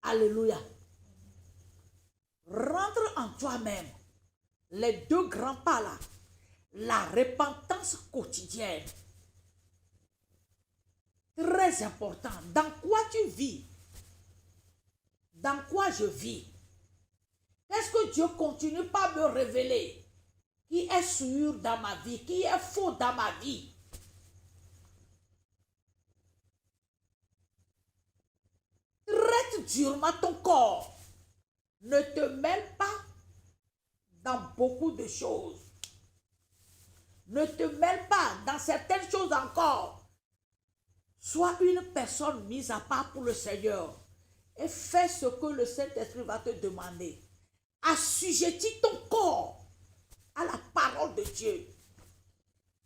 Alléluia. Rentre en toi-même. Les deux grands pas là. La repentance quotidienne. Très important. Dans quoi tu vis? Dans quoi je vis? Est-ce que Dieu continue par me révéler qui est sûr dans ma vie, qui est faux dans ma vie? Traite durement ton corps. Ne te mêle pas dans beaucoup de choses. Ne te mêle pas dans certaines choses encore. Sois une personne mise à part pour le Seigneur et fais ce que le Saint-Esprit va te demander. Assujettis ton corps à la parole de Dieu.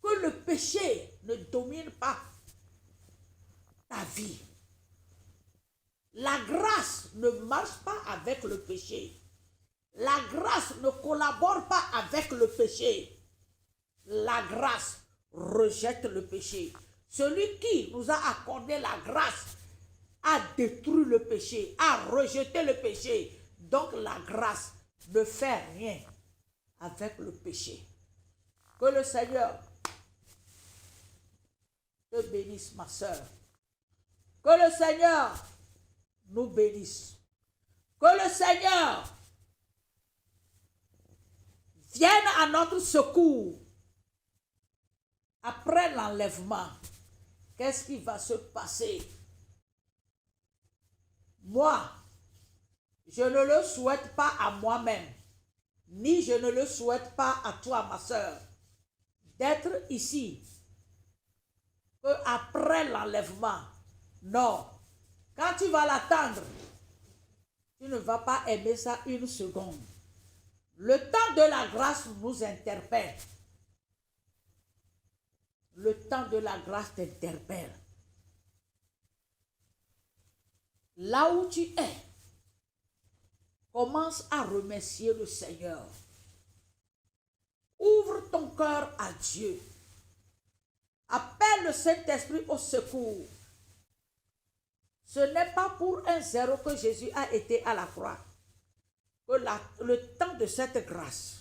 Que le péché ne domine pas ta vie. La grâce ne marche pas avec le péché. La grâce ne collabore pas avec le péché. La grâce rejette le péché. Celui qui nous a accordé la grâce a détruit le péché, a rejeté le péché. Donc la grâce ne fait rien avec le péché. Que le Seigneur te bénisse, ma soeur. Que le Seigneur nous bénisse. Que le Seigneur vienne à notre secours. Après l'enlèvement, qu'est-ce qui va se passer? Moi, je ne le souhaite pas à moi-même, ni je ne le souhaite pas à toi, ma soeur, d'être ici. Que après l'enlèvement, non. Quand tu vas l'attendre, tu ne vas pas aimer ça une seconde. Le temps de la grâce nous interpelle. Le temps de la grâce t'interpelle. Là où tu es, commence à remercier le Seigneur. Ouvre ton cœur à Dieu. Appelle le Saint-Esprit au secours. Ce n'est pas pour un zéro que Jésus a été à la croix. Que le temps de cette grâce.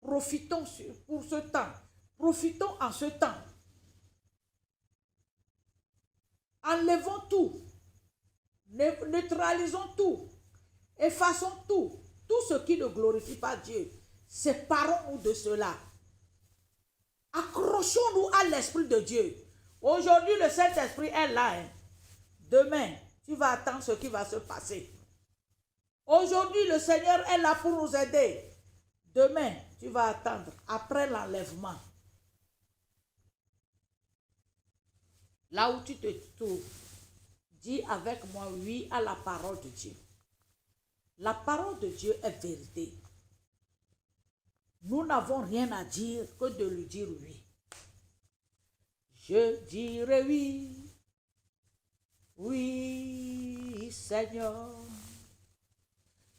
Profitons pour ce temps. Profitons en ce temps. Enlevons tout. Neutralisons tout. Effaçons tout. Tout ce qui ne glorifie pas Dieu. Séparons-nous de cela. Accrochons-nous à l'Esprit de Dieu. Aujourd'hui, le Saint-Esprit est là. Demain, tu vas attendre ce qui va se passer. Aujourd'hui, le Seigneur est là pour nous aider. Demain, tu vas attendre après l'enlèvement. Là où tu te trouves, dis avec moi oui à la parole de Dieu. La parole de Dieu est vérité. Nous n'avons rien à dire que de lui dire oui. Je dirai oui, oui Seigneur.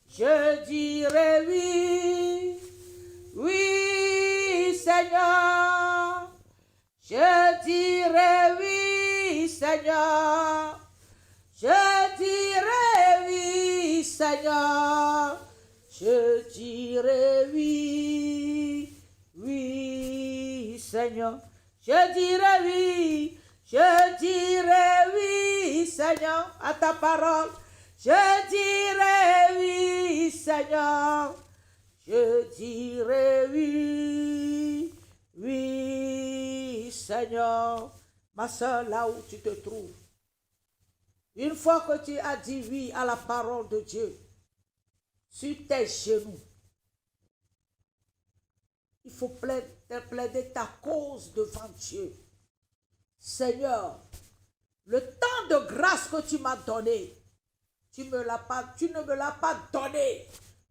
Je dirai oui, oui Seigneur. Je dirai oui Seigneur. Je dirai oui Seigneur. Je dirai oui, oui Seigneur. Je dirai oui, Je dirai oui, Seigneur, à ta parole. Je dirai oui, Seigneur. Je dirai oui, oui, Seigneur. Ma soeur, là où tu te trouves, une fois que tu as dit oui à la parole de Dieu, sur tes genoux, il faut plaider ta cause devant Dieu. Seigneur, le temps de grâce que tu m'as donné, tu ne me l'as pas donné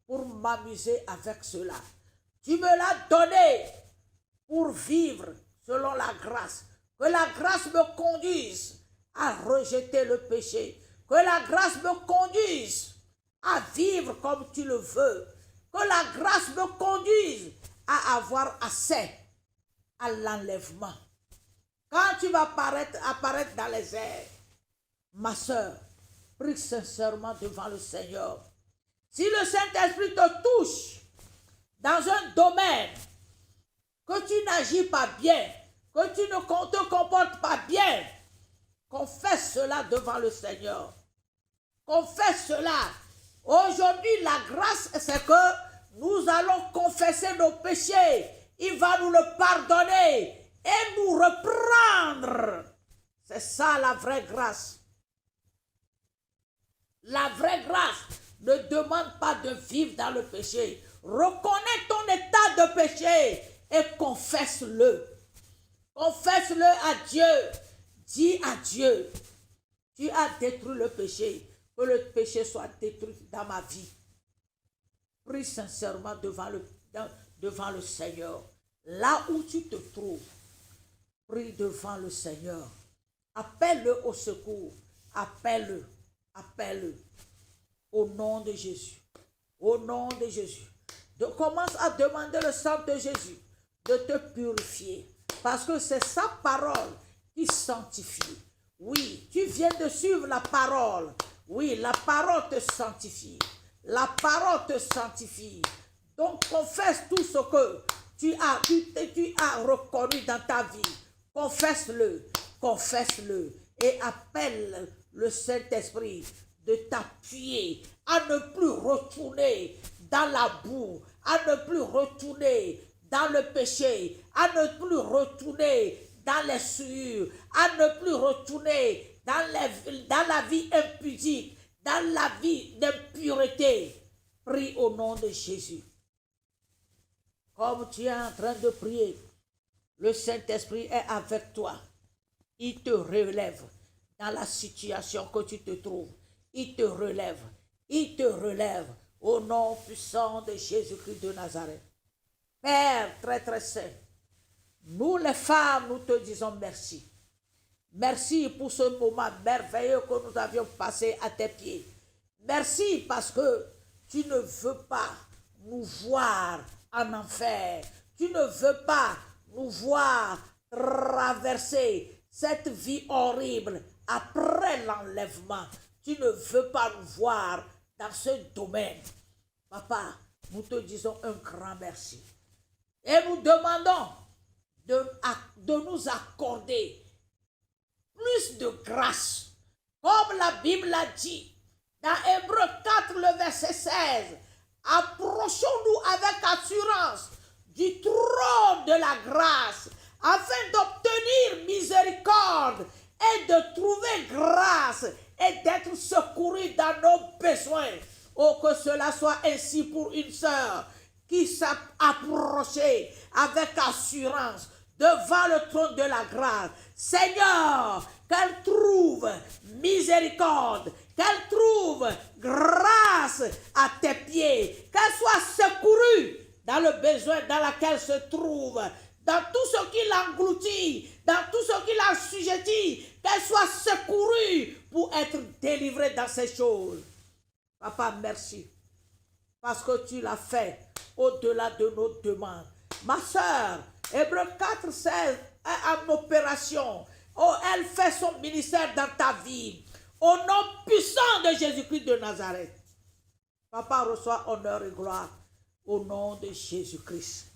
pour m'amuser avec cela. Tu me l'as donné pour vivre selon la grâce. Que la grâce me conduise à rejeter le péché. Que la grâce me conduise à vivre comme tu le veux. Que la grâce me conduise à avoir accès à l'enlèvement. Quand tu vas apparaître dans les airs, ma soeur, prie sincèrement devant le Seigneur. Si le Saint-Esprit te touche dans un domaine que tu n'agis pas bien, que tu ne te comportes pas bien, confesse cela devant le Seigneur. Confesse cela. Aujourd'hui, la grâce, c'est que nous allons confesser nos péchés. Il va nous le pardonner et nous reprendre. C'est ça la vraie grâce. La vraie grâce ne demande pas de vivre dans le péché. Reconnais ton état de péché et confesse-le. Confesse-le à Dieu. Dis à Dieu, tu as détruit le péché. Que le péché soit détruit dans ma vie. Prie sincèrement devant le Seigneur. Là où tu te trouves, prie devant le Seigneur. Appelle-le au secours. Appelle-le. Appelle-le. Au nom de Jésus. Au nom de Jésus. Commence à demander le sang de Jésus de te purifier. Parce que c'est sa parole qui sanctifie. Oui, tu viens de suivre la parole. Oui, la parole te sanctifie. La parole te sanctifie. Donc confesse tout ce que tu as reconnu dans ta vie. Confesse-le. Confesse-le. Et appelle le Saint-Esprit de t'appuyer à ne plus retourner dans la boue, à ne plus retourner dans le péché, à ne plus retourner dans les souillures, à ne plus retourner dans la vie impudique, dans la vie d'impureté. Prie au nom de Jésus. Comme tu es en train de prier, le Saint-Esprit est avec toi. Il te relève dans la situation que tu te trouves. Il te relève. Il te relève au nom puissant de Jésus-Christ de Nazareth. Père très très saint, nous les femmes, nous te disons merci. Merci pour ce moment merveilleux que nous avions passé à tes pieds. Merci parce que tu ne veux pas nous voir en enfer. Tu ne veux pas nous voir traverser cette vie horrible après l'enlèvement. Tu ne veux pas nous voir dans ce domaine. Papa, nous te disons un grand merci. Et nous demandons de nous accorder plus de grâce. Comme la Bible a dit dans Hébreux 4, le verset 16. Approchons-nous avec assurance du trône de la grâce afin d'obtenir miséricorde et de trouver grâce et d'être secouru dans nos besoins. Oh, que cela soit ainsi pour une sœur qui s'est approchée avec assurance devant le trône de la grâce. Seigneur, qu'elle trouve miséricorde, qu'elle trouve grâce à tes pieds, qu'elle soit secourue dans le besoin dans lequel se trouve, dans tout ce qui l'engloutit, dans tout ce qui l'assujettit, qu'elle soit secourue pour être délivrée dans ces choses. Papa, merci, parce que tu l'as fait au-delà de nos demandes. Ma soeur, Hébreux 4, 16 est en opération. Oh, elle fait son ministère dans ta vie. Au nom puissant de Jésus-Christ de Nazareth. Papa, reçoit honneur et gloire au nom de Jésus-Christ.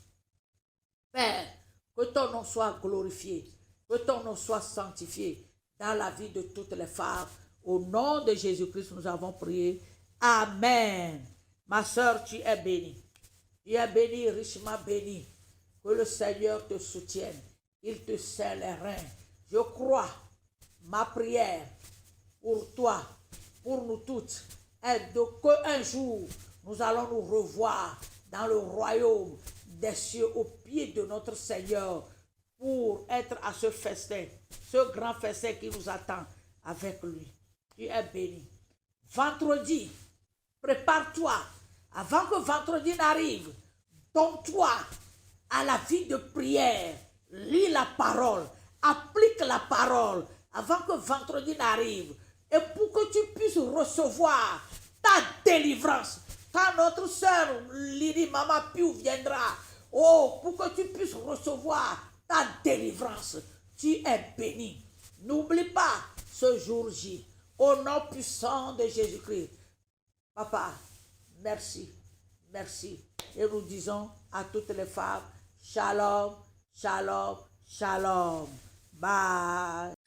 Père, que ton nom soit glorifié Que ton nom soit sanctifié dans la vie de toutes les femmes. Au nom de Jésus-Christ, nous avons prié. Amen. Ma soeur, tu es bénie. Tu es bénie, richement bénie. Que le Seigneur te soutienne. Il te serre les reins. Je crois, ma prière pour toi, pour nous toutes, est de qu'un jour, nous allons nous revoir dans le royaume des cieux au pied de notre Seigneur pour être à ce festin, ce grand festin qui nous attend avec lui. Tu es béni. Vendredi, prépare-toi. Avant que vendredi n'arrive, donne-toi à la vie de prière. Lis la parole. Applique la parole avant que vendredi n'arrive. Et pour que tu puisses recevoir ta délivrance. Quand notre soeur Lydie Mama Piu viendra, oh, pour que tu puisses recevoir ta délivrance, tu es béni. N'oublie pas ce jour J. Au nom puissant de Jésus-Christ. Papa, merci, merci. Et nous disons à toutes les femmes, shalom, shalom, shalom. Bye.